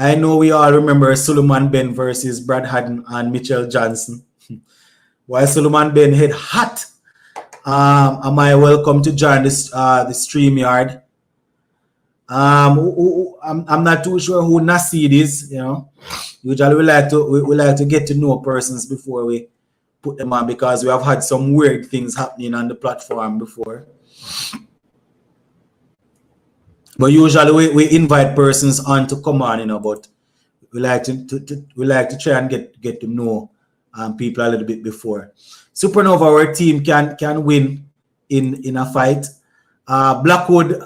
I know we all remember Suleiman Ben versus Brad Haddon and Mitchell Johnson. While Suleiman Ben hit hot, am I welcome to join this the StreamYard? I'm not too sure who Nasid is. You know, usually we like to get to know persons before we put them on because we have had some weird things happening on the platform before. But usually we invite persons on to come on, you know, but we like to try and get to know people a little bit before. Supernova, our team can win in a fight. Blackwood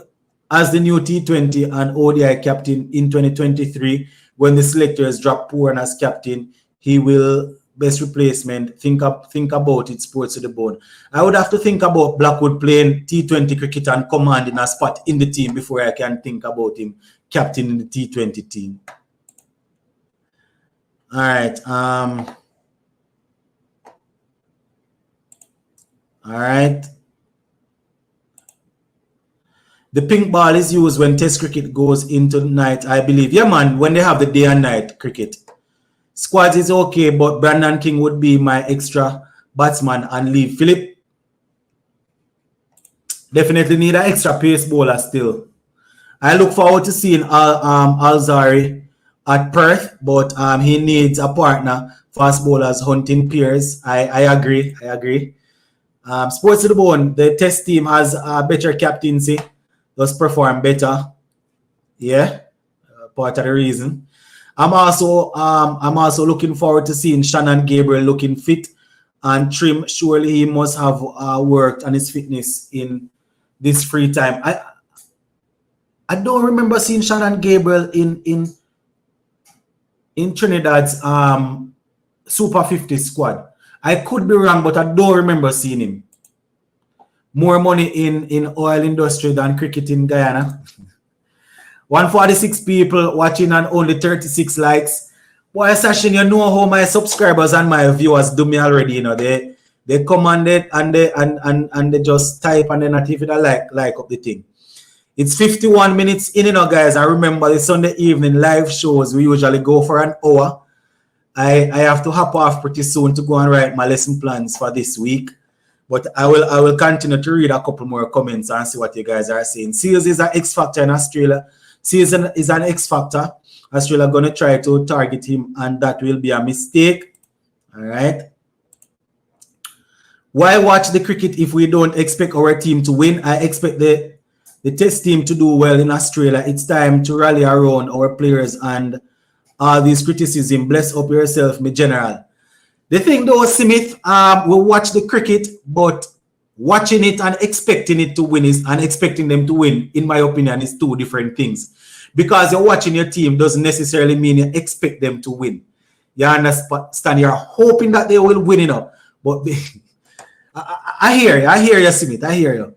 as the new T20 and ODI captain in 2023. When the selectors drop Pooran as captain, he will best replacement. Think about it, sports to the bone. I would have to think about Blackwood playing T20 cricket and commanding a spot in the team before I can think about him captain in the T20 team. All right. All right. The pink ball is used when test cricket goes into night, I believe. Yeah, man, when they have the day and night cricket. Squads is okay, but Brandon King would be my extra batsman and leave. Philip, definitely need an extra pace bowler still. I look forward to seeing Alzari at Perth, but he needs a partner. Fast bowlers hunting peers. I agree. Sports to the bone. The test team has a better captaincy. Does perform better. Yeah, part of the reason. I'm also looking forward to seeing Shannon Gabriel looking fit and trim. Surely he must have worked on his fitness in this free time. I don't remember seeing Shannon Gabriel in Trinidad's Super 50 squad. I could be wrong, but I don't remember seeing him. More money in oil industry than cricket in Guyana. 146 people watching and only 36 likes. Boy, Sashin, you know how my subscribers and my viewers do me already. You know, they comment it and they just type and then not even like up the thing. It's 51 minutes in, you know, guys. I remember the Sunday evening live shows. We usually go for an hour. I have to hop off pretty soon to go and write my lesson plans for this week. But I will continue to read a couple more comments and see what you guys are saying. Seals is an X factor in Australia. Seals is an X factor. Australia going to try to target him, and that will be a mistake. All right. Why watch the cricket if we don't expect our team to win? I expect the test team to do well in Australia. It's time to rally around our players and all these criticism. Bless up yourself, my general. The thing though, Smith, we'll watch the cricket, but watching it and expecting it to win and expecting them to win, in my opinion, is two different things. Because you're watching your team doesn't necessarily mean you expect them to win. You understand? You're hoping that they will win, you know. But I hear you, Smith. I hear you.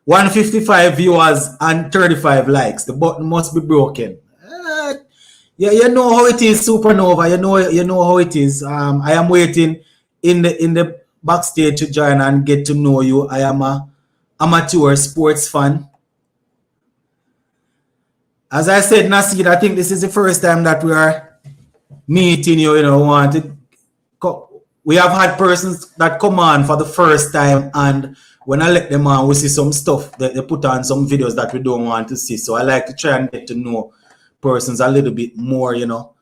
155 viewers and 35 likes. The button must be broken. Yeah, you know how it is, Supernova. You know how it is. I am waiting in the backstage to join and get to know you. I am a amateur sports fan. As I said, Nasir, I think this is the first time that we are meeting you. You know, we have had persons that come on for the first time, and when I let them on, we see some stuff that they put on some videos that we don't want to see. So I like to try and get to know persons a little bit more, you know,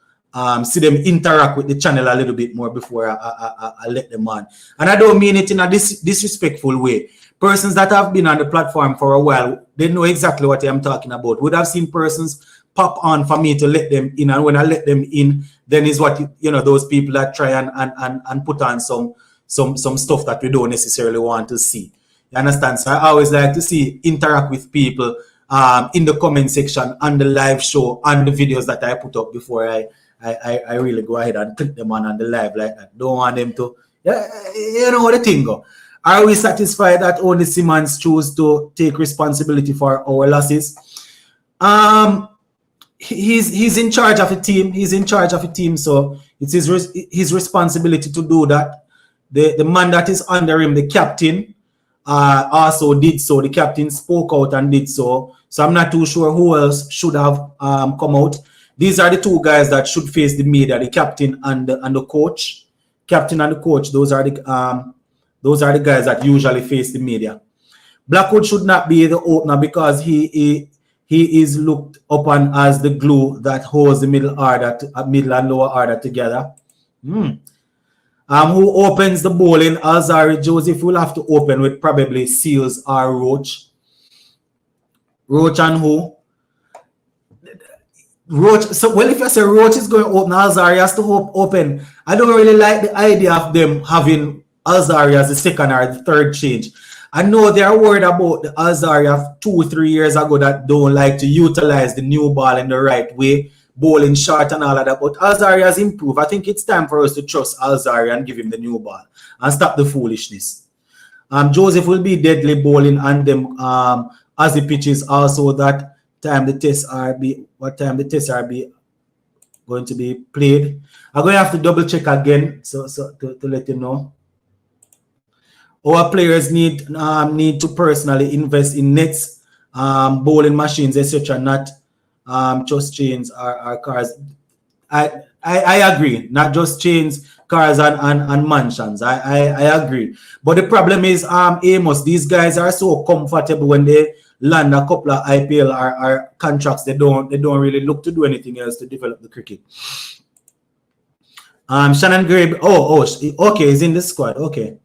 see them interact with the channel a little bit more before I let them on. And I don't mean it in a disrespectful way. Persons that have been on the platform for a while, they know exactly what I'm talking about. Would have seen persons pop on for me to let them in, and when I let them in, then is what you know, those people that try and put on some stuff that we don't necessarily want to see. You understand? So I always like to interact with people in the comment section, on the live show, on the videos that I put up before I really go ahead and click them on the live like that. Don't want them to, you know how the thing go. Are we satisfied that only Simmons choose to take responsibility for our losses? He's in charge of a team. He's in charge of a team, so it's his responsibility to do that. The man that is under him, the captain, also did so. The captain spoke out and did so. So I'm not too sure who else should have come out. These are the two guys that should face the media: the captain and the coach. Captain and the coach. Those are the guys that usually face the media. Blackwood should not be the opener because he is looked upon as the glue that holds the middle and lower order together. Who opens the bowling? Alzari. Joseph will have to open with probably Seals or Roach. Roach and who? Roach. So, well, if I say Roach is going to open, Alzari has to open. I don't really like the idea of them having Alzari as the second or the third change. I know they are worried about the Alzari of 2-3 years ago that don't like to utilize the new ball in the right way, bowling short and all of that. But Alzari has improved. I think it's time for us to trust Alzari and give him the new ball and stop the foolishness. Joseph will be deadly bowling on them as the pitches also that time the tests are be going to be played. I'm going to have to double check again so to let you know. Our players need to personally invest in nets, bowling machines, etc. Not just chains or cars. I agree. Not just chains, cars, and mansions. I agree. But the problem is, Amos, these guys are so comfortable when they land a couple of IPL or contracts. They don't really look to do anything else to develop the cricket. Shannon Gray. Okay, he's in the squad. Okay.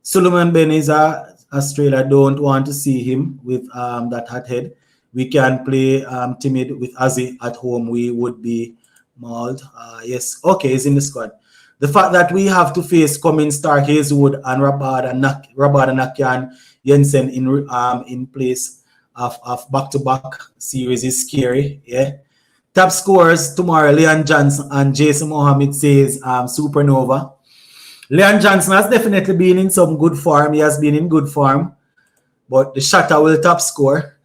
Suleiman Ben is Australia. Don't want to see him with that hot head. We can play timid with Azzy at home. We would be mauled. Yes. Okay, he's in the squad. The fact that we have to face Cummins, Stark, Hazelwood, and Rabada Nakian Jensen in place of back-to-back series is scary. Yeah. Top scorers tomorrow: Leon Johnson and Jason Mohammed says Supernova. Leon Johnson has definitely been in some good form. He has been in good form. But the shatter will top score.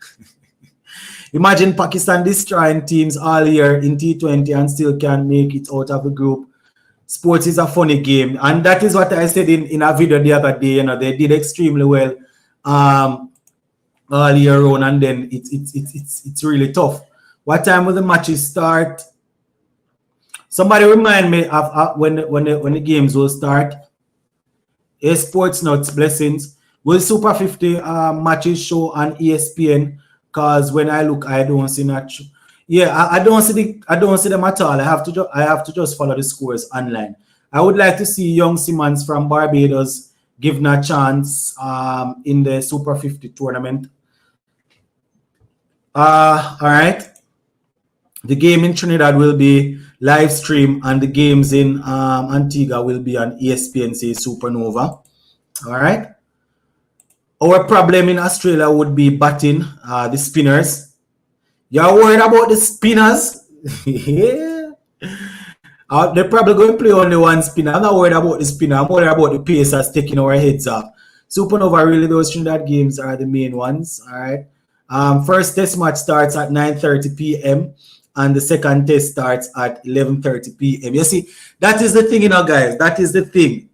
Imagine Pakistan destroying teams all year in T20 and still can't make it out of the group. Sports is a funny game. And that is what I said in a video the other day. You know, they did extremely well all year round, and then it's really tough. What time will the matches start? Somebody remind me of when the games will start. Sports Nuts, blessings. Will Super 50 matches show on ESPN? Because when I look, I don't see that. Yeah, I don't see them at all. I have to just follow the scores online. I would like to see young Simmons from Barbados given a chance in the Super 50 tournament. All right. The game in Trinidad will be live stream, and the games in Antigua will be on ESPN, say Supernova. All right. Our problem in Australia would be batting, the spinners. You're worried about the spinners? Yeah. They're probably going to play only one spinner. I'm not worried about the spinner. I'm worried about the pacers taking our heads off. Supernova, really, those Trinidad games are the main ones. All right. First test match starts at 9:30 p.m. and the second test starts at 11:30 p.m. You see, that is the thing, you know, guys. That is the thing.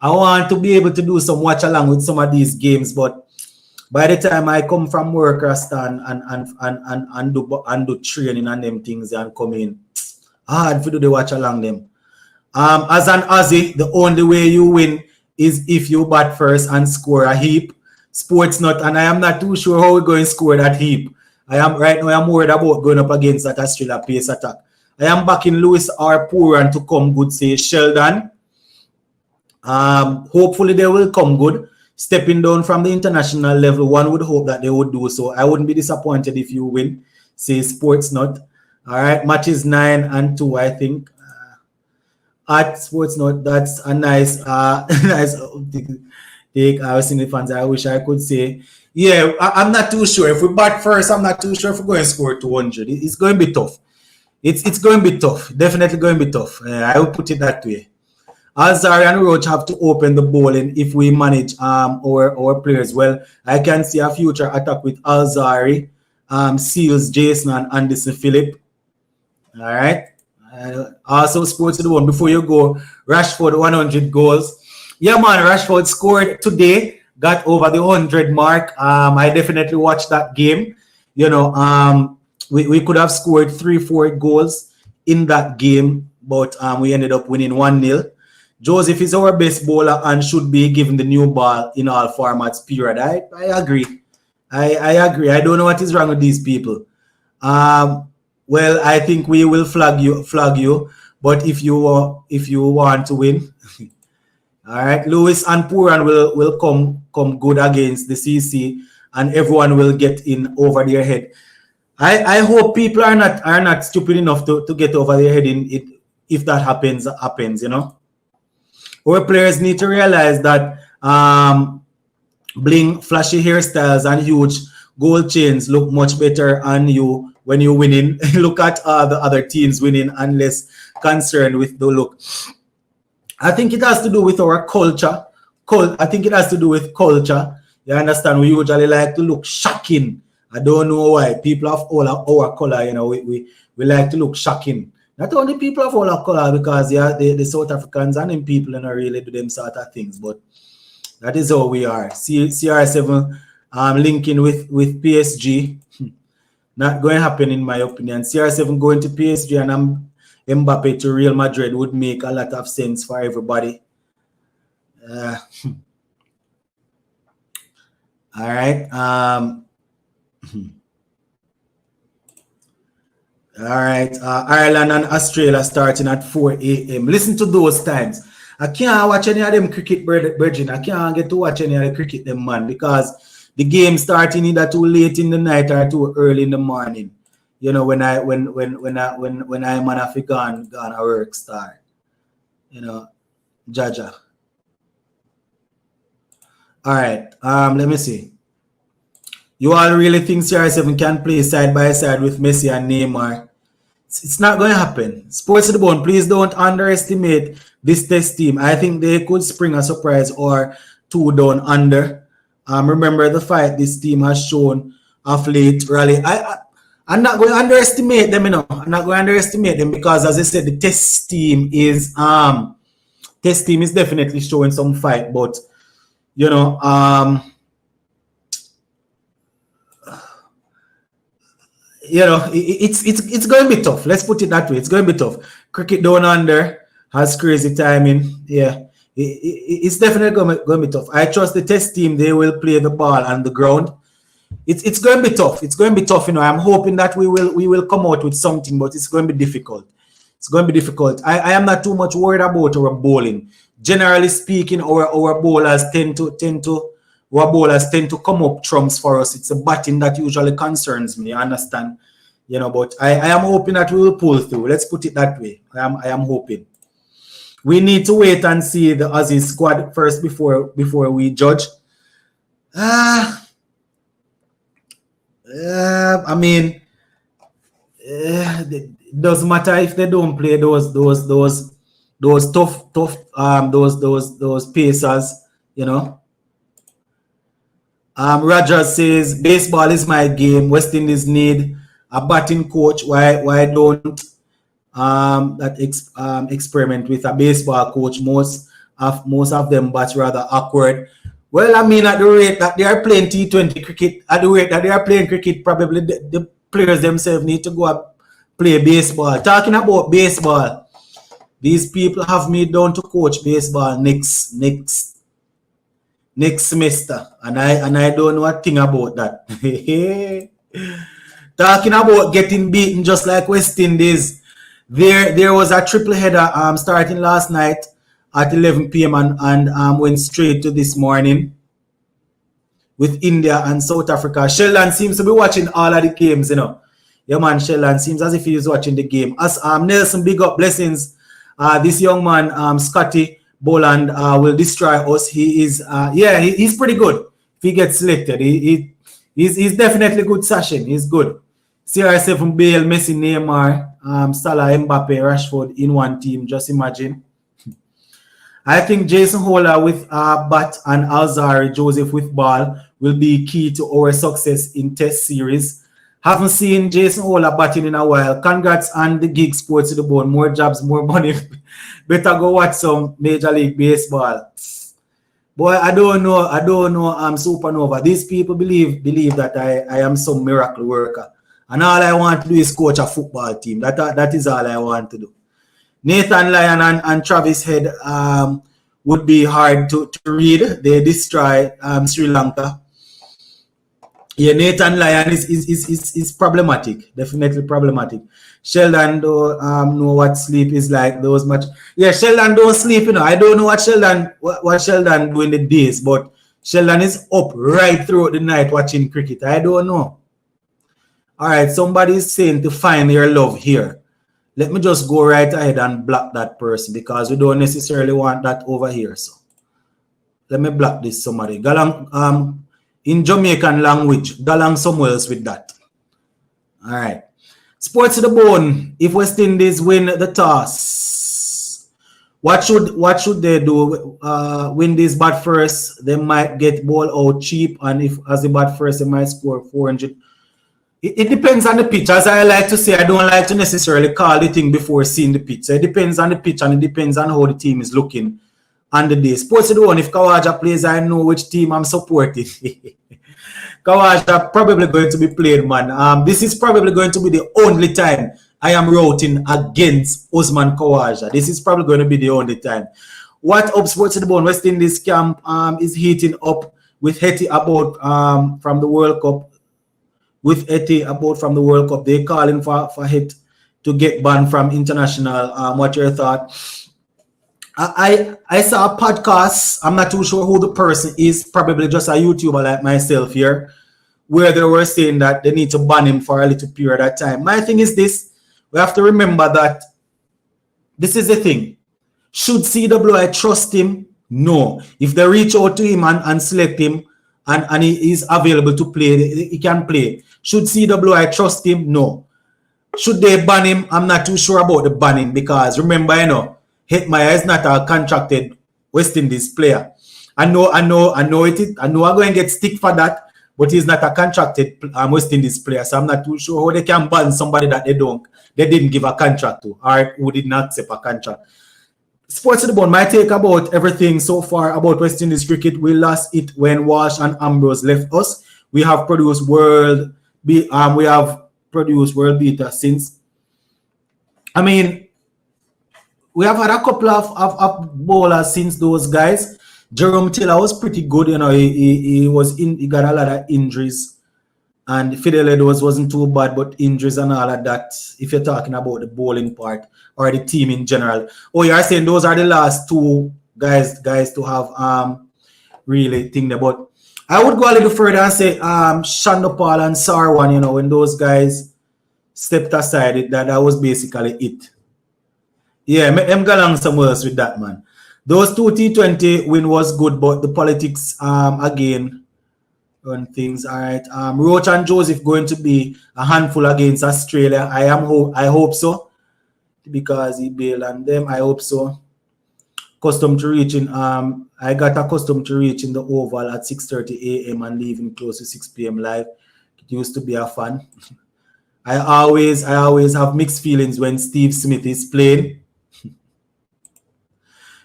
I want to be able to do some watch along with some of these games, but by the time I come from work, Rasta, and do training and them things and come in, hard to do the watch along them. As an Aussie, the only way you win is if you bat first and score a heap. Sports Nut, and I am not too sure how we're going to score that heap. I'm worried about going up against that Australia pace attack. I am backing Lewis or Puran to come good, say Sheldon. Hopefully they will come good. Stepping down from the international level, one would hope that they would do so. I wouldn't be disappointed if you win, say Sports Nut. All right, matches 9 and 2, I think. At Sports Nut, that's a nice take. I was seeing the fans. I wish I could say, yeah, I'm not too sure. If we bat first, I'm not too sure if we're going to score 200. It's going to be tough. It's going to be tough. Definitely going to be tough. I will put it that way. Alzari and Roach have to open the bowling if we manage our players well. I can see a future attack with Alzari, Seals, Jason, and Anderson Phillip. All right. Also, sports to the one before you go. Rashford 100 goals. Yeah, man. Rashford scored today. Got over the 100 mark. I definitely watched that game. You know, we could have scored 3-4 goals in that game, but we ended up winning 1-0. Joseph is our best bowler and should be given the new ball in all formats, period. I agree. I agree. I don't know what is wrong with these people. Well, I think we will flag you. But if you want to win, All right, Lewis and Puran will come good against the CC, and everyone will get in over their head. I hope people are not stupid enough to get over their head in it if that happens, you know. Our players need to realize that bling, flashy hairstyles and huge gold chains look much better on you when you're winning. Look at the other teams winning and less concerned with the look. I think it has to do with our culture. I think it has to do with culture. You understand? We usually like to look shocking. I don't know why. People of all our color, you know, we like to look shocking. Not only people of all our color, because yeah, the South Africans and them people, you know, really do them sort of things. But that is how we are. CR7 linking with PSG. Not going to happen in my opinion. CR7 going to PSG and Mbappe to Real Madrid would make a lot of sense for everybody. All right. All right. Ireland and Australia starting at 4 a.m. Listen to those times. I can't watch any of them cricket, Virgin. I can't get to watch any of the cricket, them man, because the game starting either too late in the night or too early in the morning. You know, when I'm on a gone a work start. You know, Jaja. All right. Let me see. You all really think CR7 can play side by side with Messi and Neymar? It's not going to happen. Sports to the Bone, please don't underestimate this test team. I think they could spring a surprise or two down under. Remember the fight this team has shown of late, really. I'm not going to underestimate them, you know. I'm not going to underestimate them because, as I said, the test team is definitely showing some fight, but you know, you know, it's going to be tough. Let's put it that way. It's going to be tough. Cricket down under has crazy timing. Yeah, it's definitely going to be tough. I trust the test team. They will play the ball on the ground. It's going to be tough. It's going to be tough. You know, I'm hoping that we will come out with something, but it's going to be difficult. It's going to be difficult. I am not too much worried about our bowling. Generally speaking, our bowlers tend to come up trumps for us. It's a batting that usually concerns me. I understand, you know, but I am hoping that we will pull through. Let's put it that way. I am hoping. We need to wait and see the Aussie squad first before we judge. I mean, it doesn't matter if they don't play those tough those pacers, you know. Rogers says baseball is my game. West Indies need a batting coach. Why don't experiment with a baseball coach? Most of them bats rather awkward. Well, I mean, at the rate that they are playing T20 cricket, at the rate that they are playing cricket, probably the players themselves need to go up play baseball. Talking about baseball, these people have me down to coach baseball next semester, and I don't know a thing about that. Talking about getting beaten just like West Indies, there was a triple header starting last night at 11 p.m. and went straight to this morning with India and South Africa. Sheldon seems to be watching all of the games, you know. Yeah, man, Sheldon seems as if he is watching the game. As Nelson, big up, blessings. This young man, Scotty Boland, will destroy us. He is, he's pretty good. If he gets selected, he's definitely good session. He's good. CR7, Bale, Messi, Neymar, Salah, Mbappe, Rashford in one team. Just imagine. I think Jason Holler with bat and Alzari Joseph with ball will be key to our success in test series. Haven't seen Jason Holler batting in a while. Congrats on the gig, Sports to the Bone. More jobs, more money. Better go watch some Major League Baseball. Boy, I don't know. I'm Supernova. These people believe that I am some miracle worker. And all I want to do is coach a football team. That is all I want to do. Nathan Lyon and Travis Head would be hard to read. They destroy Sri Lanka. Yeah, Nathan Lyon is problematic. Definitely problematic. Sheldon don't know what sleep is like. Those much. Yeah, Sheldon don't sleep. I don't know what Sheldon do in the days, but Sheldon is up right throughout the night watching cricket. I don't know. All right, somebody is saying to find your love here. Let me just go right ahead and block that person because we don't necessarily want that over here. So let me block this somebody. Galang, in Jamaican language, galang somewhere else with that. All right. Sports to the bone. If West Indies win the toss, what should they do? Win this bat first, they might get ball out cheap, and if as the bat first, they might score 400. It depends on the pitch. As I like to say, I don't like to necessarily call the thing before seeing the pitch. So it depends on the pitch and it depends on how the team is looking on the day. Sports to the one, if Kawaja plays, I know which team I'm supporting. Kawaja probably going to be playing, man. This is probably going to be the only time I am rooting against Usman Kawaja. This is probably going to be the only time. What up, Sports to the bone? West Indies camp is heating up with Hetty about from the World Cup. With Eti about from the World Cup, they calling for it to get banned from international. What your thought? I saw a podcast. I'm not too sure who the person is. Probably just a YouTuber like myself here, where they were saying that they need to ban him for a little period of time. My thing is this: we have to remember that this is the thing. Should CWI trust him? No. If they reach out to him and select him, and he is available to play, he can play. Should CWI trust him? No. Should they ban him? I'm not too sure about the banning because remember, Hetmyer is not a contracted West Indies player. I know I'm going to get stick for that, but he's not a contracted West Indies player. So I'm not too sure how they can ban somebody that they didn't give a contract to, or who did not accept a contract. Sports to the bone, my take about everything so far about West Indies cricket. We lost it when Walsh and Ambrose left us. We have produced world beater since. I mean, we have had a couple of bowlers since those guys. Jerome Taylor was pretty good, he got a lot of injuries, and Fidel Edwards wasn't too bad, but injuries and all of that. If you're talking about the bowling part or the team in general, you are saying those are the last two guys to have really think about. I would go a little further and say Shandopal and Sarwan, when those guys stepped aside, that was basically it. Yeah, I'm going somewhere else with that, man. Those two T20 win was good, but the politics again on things. All right. Roach and Joseph going to be a handful against Australia. I hope so. Because he bailed on them. I hope so. I got accustomed to reaching the Oval at 6:30 a.m. and leaving close to 6 p.m. live. It used to be a fun. I always have mixed feelings when Steve Smith is playing.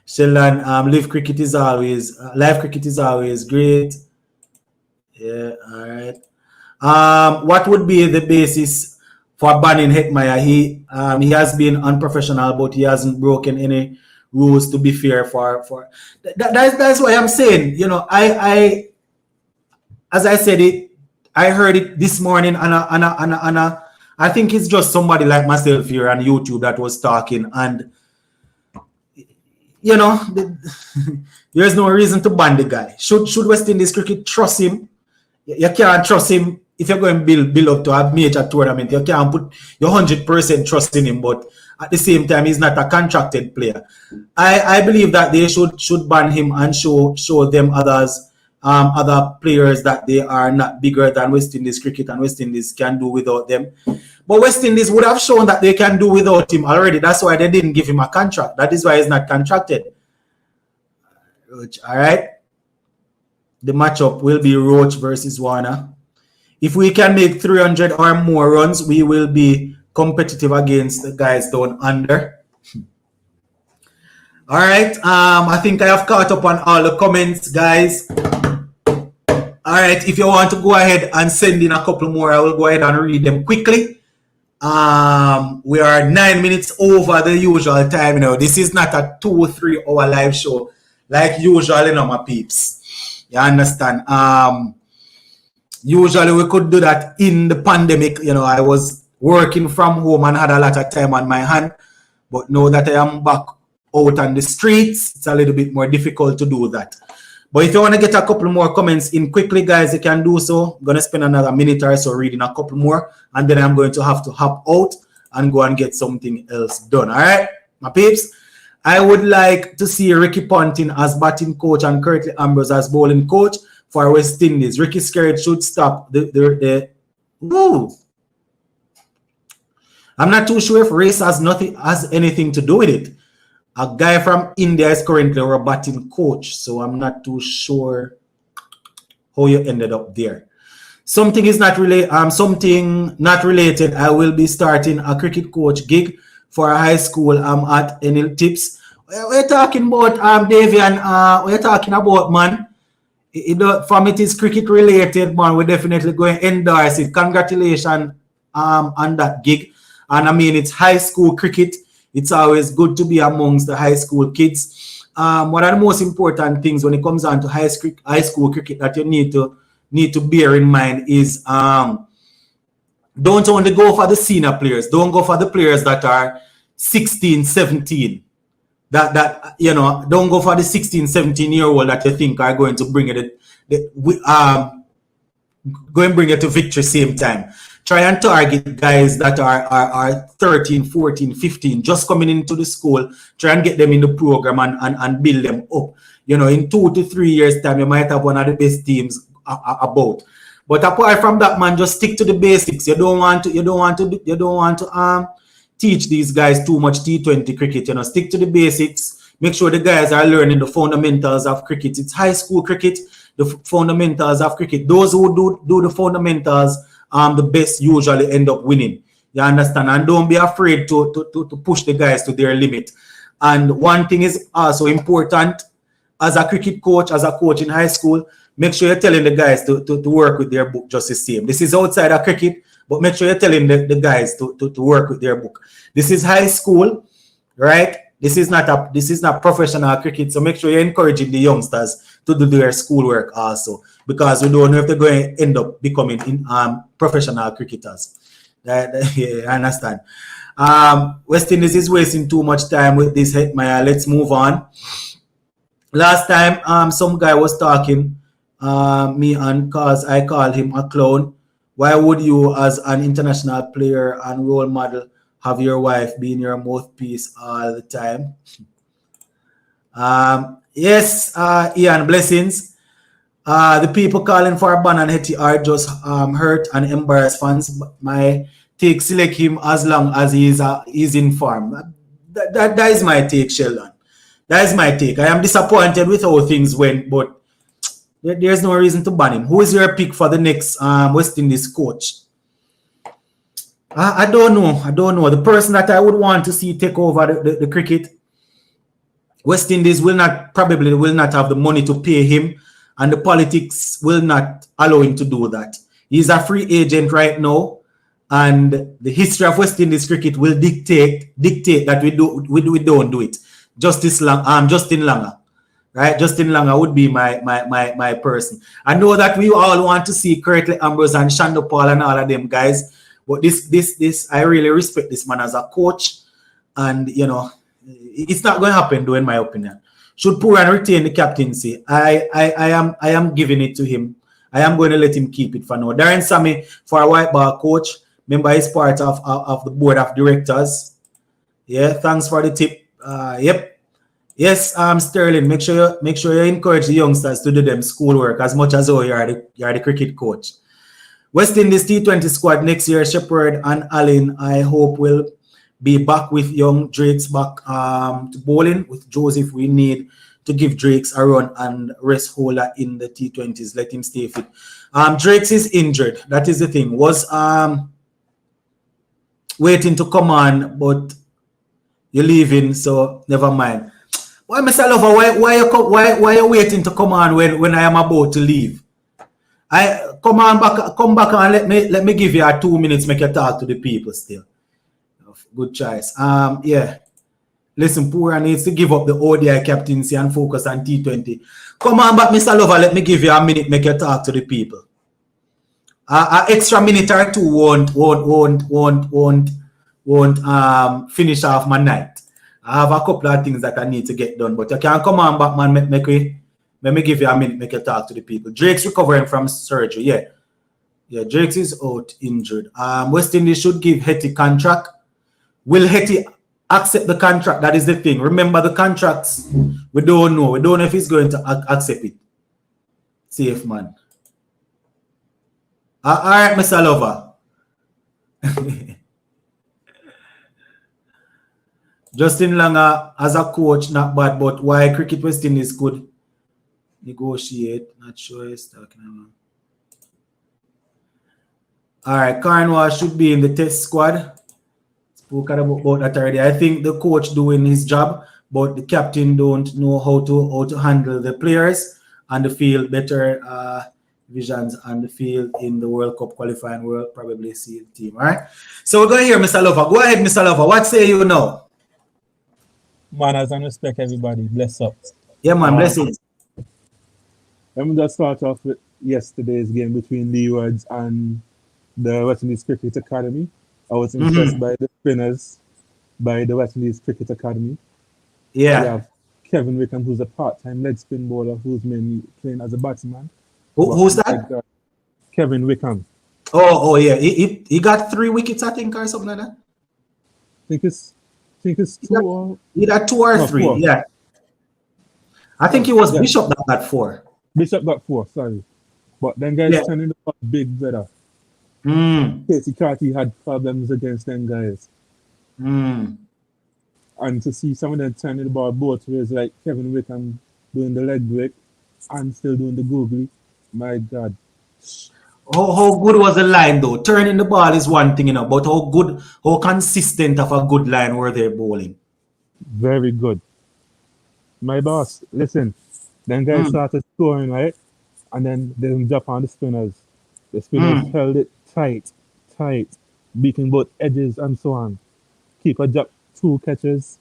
Sheldon, live cricket is always great. Yeah, all right. What would be the basis for banning Hetmyer? He has been unprofessional, but he hasn't broken any rules, to be fair. That's why I'm saying, I as I said it, I heard it this morning, and I think it's just somebody like myself here on YouTube that was talking, and there's no reason to ban the guy. Should West Indies cricket trust him? You can't trust him if you're going to build up to a major tournament. You can't put your 100% trust in him, but at the same time, he's not a contracted player. I believe that they should ban him and show them other players that they are not bigger than West Indies cricket, and West Indies can do without them. But West Indies would have shown that they can do without him already. That's why they didn't give him a contract. That is why he's not contracted. All right. The matchup will be Roach versus Warner. If we can make 300 or more runs, we will be competitive against the guys down under. All right. I think I have caught up on all the comments, guys. All right. If you want to go ahead and send in a couple more, I will go ahead and read them quickly. We are 9 minutes over the usual time. This is not a 2 or 3 hour live show like usual, my peeps. You understand? Usually we could do that in the pandemic. I was working from home and had a lot of time on my hand. But now that I am back out on the streets, it's a little bit more difficult to do that. But if you want to get a couple more comments in quickly, guys, you can do so. I'm going to spend another minute or so reading a couple more, and then I'm going to have to hop out and go and get something else done. All right, my peeps? I would like to see Ricky Ponting as batting coach and Curtly Ambrose as bowling coach for West Indies. Ricky Skerritt should stop the woo. I'm not too sure if race has anything to do with it. A guy from India is currently our batting coach, so I'm not too sure how you ended up there. Something not related. I will be starting a cricket coach gig for a high school. I'm at any tips. We're talking about Davian. We're talking about, man. From it is cricket related, man. We're definitely going to endorse it. Congratulations on that gig. And I mean, it's high school cricket. It's always good to be amongst the high school kids. One of the most important things when it comes down to high school cricket that you need to bear in mind is don't only go for the senior players. Don't go for the players that are 16, 17. That you know, don't go for the 16, 17-year-old that you think are going to bring it to victory same time. Try and target guys that are 13, 14, 15, just coming into the school. Try and get them in the program and build them up. You know, in 2 to 3 years' time, you might have one of the best teams about. But apart from that, man, just stick to the basics. You don't want to teach these guys too much T20 cricket. You know, stick to the basics. Make sure the guys are learning the fundamentals of cricket. It's high school cricket, the fundamentals of cricket. Those who do the fundamentals, the best usually end up winning. You understand? And don't be afraid to push the guys to their limit. And one thing is also important as a cricket coach, as a coach in high school, make sure you're telling the guys to work with their book just the same. This is outside of cricket, but make sure you're telling the guys to work with their book. This is high school, right? This is not professional cricket, so make sure you're encouraging the youngsters to do their schoolwork also, because we don't know if they're going to end up becoming professional cricketers. Yeah, I understand. West Indies is wasting too much time with this Hetmyer. Let's move on. Last time, some guy was talking me, and cause I called him a clown. Why would you, as an international player and role model, have your wife being your mouthpiece all the time? Yes, Ian, blessings. The people calling for a ban on Hetty are just hurt and embarrassed fans. But my take, select him as long as he's informed. That is my take, Sheldon. That is my take. I am disappointed with how things went, but there's no reason to ban him. Who is your pick for the next West Indies coach? I don't know. The person that I would want to see take over the cricket, West Indies probably will not have the money to pay him, and the politics will not allow him to do that. He's a free agent right now, and the history of West Indies cricket will dictate that we don't do it. Justin Langer, right? Justin Langer would be my person. I know that we all want to see Curtly Ambrose and Shandopal and all of them guys, but this I really respect this man as a coach, and you know, it's not going to happen though, in my opinion. Should Pooran retain the captaincy? I am giving it to him. I am going to let him keep it for now. Darren Sammy for a white ball coach. Remember, he's part of the board of directors. Yeah, thanks for the tip. Yep. Yes, Sterling. Make sure you encourage the youngsters to do them schoolwork as much as though you are the cricket coach. West Indies T20 squad next year, Shepherd and Allen, I hope will be back with young Drakes back to bowling with Joseph. We need to give Drakes a run and rest Hola in the T20s. Let him stay fit. Drakes is injured. That is the thing. Was waiting to come on, but you're leaving, so never mind. Why, Mr. Lover, why you waiting to come on when I am about to leave? Come back and let me give you 2 minutes, make you talk to the people still. Good choice. Yeah. Listen, Pooran needs to give up the ODI captaincy and focus on T20. Come on back, Mr. Lover, let me give you a minute, make you talk to the people. a extra minute or two won't finish off my night. I have a couple of things that I need to get done, but you can come on back, man. Let me give you a minute, make you talk to the people. Drake's recovering from surgery. Yeah, Drake's is out injured. West Indies should give Hetty contract. Will Hetty accept the contract? That is the thing. Remember the contracts, we don't know. We don't know if he's going to accept it. Safe, man. All right, Mr. Lover. Justin Langer as a coach, not bad, but why Cricket West Indies could negotiate? Not sure he's talking about. All right, Carnwall should be in the test squad. Spoke about that already. I think the coach doing his job, but the captain don't know how to handle the players on the field. Better visions on the field in the World Cup qualifying. We'll probably see the team. All right. So we're going here, Mr. Lover. Go ahead, Mr. Lover. What say you now? Manners and respect, everybody. Bless up. Yeah, man. Blessings. Let me just start off with yesterday's game between Leewards and the West Indies Cricket Academy. I was impressed by the spinners by the West Indies Cricket Academy. Yeah. We have Kevin Wickham, who's a part-time leg spin bowler, who's mainly playing as a batsman. Who's that? Kevin Wickham. Oh, yeah. He got 3 wickets, I think, or something like that. I think it's two. He got 2 or 3. 4. Yeah. I think he was Bishop that got 4. Bishop got 4, sorry. But then guys turning the big better. Casey Carty had problems against them guys. And to see some of them turning the ball both ways, like Kevin Wickham doing the leg break and still doing the googly, my God. How good was the line though? Turning the ball is one thing, but how consistent of a good line were they bowling? Very good. My boss, listen, then guys started scoring, right? And then they jump on the spinners. The spinners held it tight, beating both edges and so on. Keeper dropped 2 catches,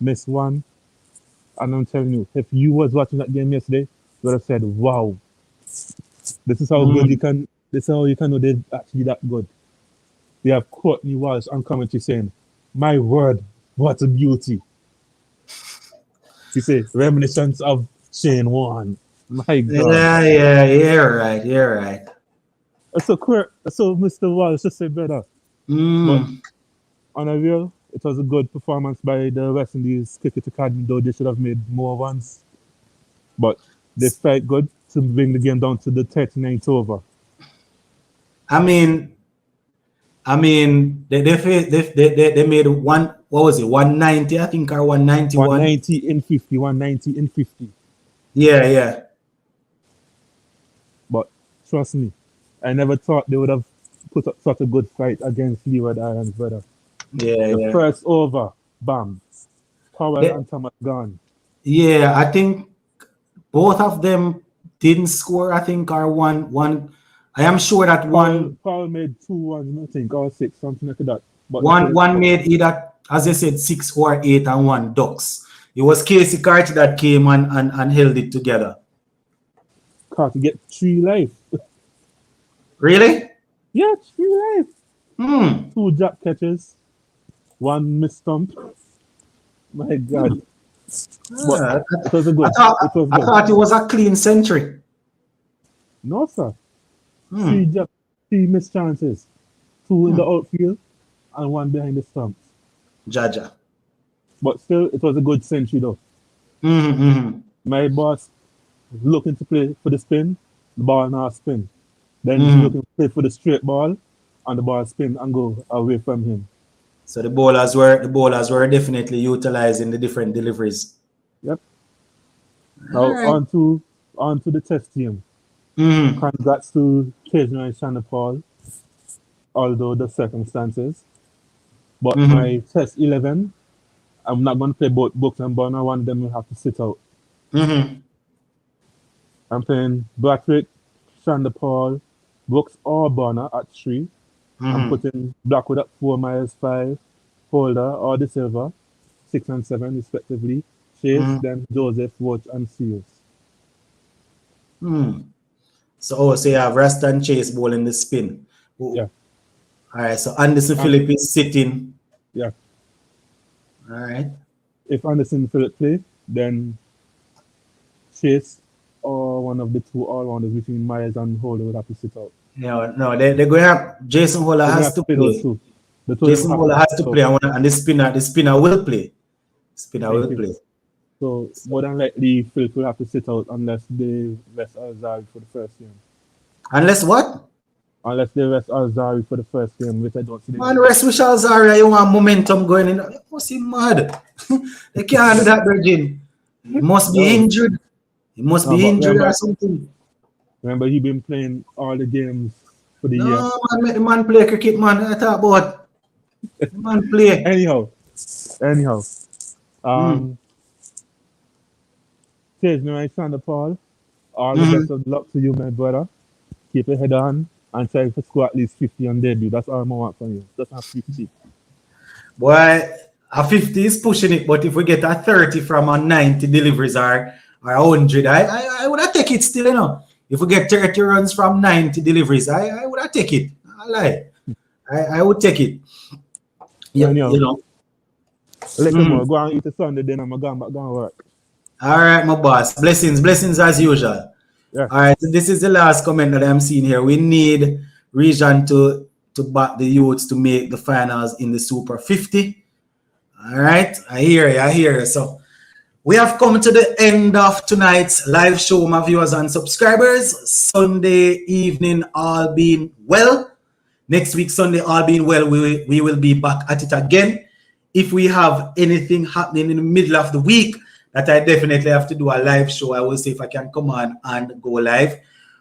missed 1. And I'm telling you, if you was watching that game yesterday, you would have said, wow, this is how good you can, this is how you can know they're actually that good. They have Courtney Walsh on commentary saying, my word, what a beauty. He said, reminiscence of Shane Warne. My God. Yeah, you're right. So Mr. Walsh just said better. But on a real, it was a good performance by the West Indies Cricket Academy, though they should have made more ones. But they fight good to bring the game down to the 39th over. I mean, they made one. What was it? 190, I think, or 191. 190 in 50. Yeah. But trust me, I never thought they would have put up such a good fight against Leeward Islands, brother. The first over, bam. Powell and Thomas gone. Yeah, I think both of them didn't score, I think, or one. I am sure that Powell made 2 1, I think, or 6, something like that. But one made either, as I said, 6 or 8 and 1 ducks. It was Casey Carty that came and held it together. Carty get 3 life. Really? Yeah, 3 life. 2 drop catches, 1 missed stump. My God. But it was a good. I thought it was a clean century. No, sir. 3 missed chances. 2 in the outfield and 1 behind the stumps. Jaja. But still, it was a good century though. My boss looking to play for the spin, the ball not spin. Then he's looking to play for the straight ball, and the ball spin and go away from him. So the bowlers were definitely utilizing the different deliveries. Yep. Now on to the test team. Congrats to Kejna and Shanna Paul, although the circumstances. But my test 11, I'm not going to play both Brooks and Bonner. One of them will have to sit out. I'm playing Blackwick, Shanda Paul, Brooks or Bonner at 3. I'm putting Blackwood at 4, Myers 5, Holder or De Silva 6 and 7 respectively. Chase, then Joseph, Watch and Seals. So you have Rasta and Chase bowling the spin. Yeah. All right, so Anderson Phillip is sitting. Yeah. All right. If Anderson Phillip play, then Chase or one of the two all-rounders between Myers and Holder would have to sit out. No, they're going to have Jason Holder They're gonna has have to to play those play. two. The two of them Jason have Holder to has sit to out. play, and the spinner will play. Spinner Thank will you. play. So more than likely, Philip will have to sit out unless they rest Alzari for the first game. Unless what? Unless they rest Alzari for the first game, which I don't see. Man, rest with Zaria, you want momentum going in. You must be mad. They can't do that, Virgin. He must be injured. He must No, be but injured or something. remember, he been playing all the games for the year. No, man, make the man play cricket, man. I talk about the man play. Anyhow, Says me, my son, Paul. All the best of luck to you, my brother. Keep your head on and try to score at least 50 on debut. That's all I want from you. Just have 50. Boy, a 50 is pushing it, but if we get a 30 from a 90 deliveries or 100, I would have take it still, you know. If we get 30 runs from 90 deliveries, I would have take it. I lie. I would take it. Yeah, you know. Little more. Go and eat a Sunday, then I'm going back to work. All right, my boss. Blessings as usual. Yeah. All right, so this is the last comment that I'm seeing here. We need Region to back the youths to make the finals in the Super 50. All right, I hear you. So we have come to the end of tonight's live show, my viewers and subscribers. Sunday evening, all being well. Next week, Sunday, all being well, we will be back at it again. If we have anything happening in the middle of the week that I definitely have to do a live show, I will see if I can come on and go live.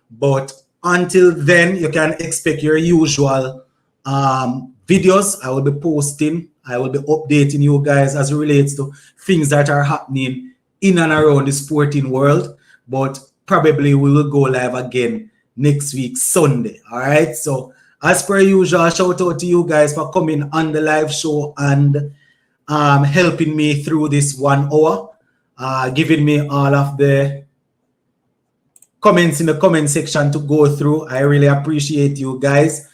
But until then, you can expect your usual videos. I will be posting. I will be updating you guys as it relates to things that are happening in and around the sporting world. But probably we will go live again next week, Sunday. All right. So as per usual, shout out to you guys for coming on the live show and helping me through this 1 hour, giving me all of the comments in the comment section to go through. I really appreciate you guys.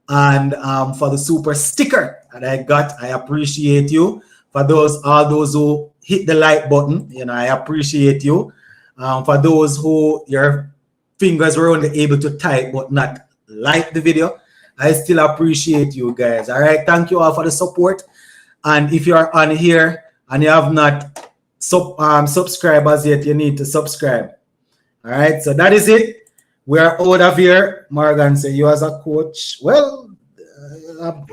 And for the super sticker that I got, I appreciate you. For all those who hit the like button, you know, I appreciate you. For those who your fingers were only able to type but not like the video, I still appreciate you guys. All right, thank you all for the support. And if you are on here and you have not subscribed as yet, you need to subscribe. All right, so that is it. We are out of here. Morgan said, you as a coach. Well,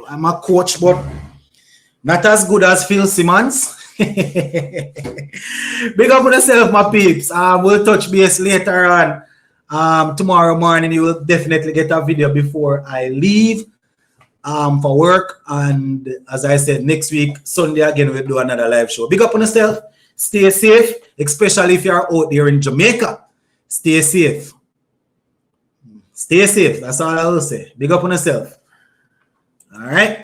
I'm a coach, but not as good as Phil Simmons. Big up on yourself, my peeps. We'll touch base later on. Tomorrow morning, you will definitely get a video before I leave for work. And as I said, next week, Sunday again, we'll do another live show. Big up on yourself. Stay safe, especially if you're out there in Jamaica. Stay safe. Stay safe. That's all I will say. Big up on yourself. All right.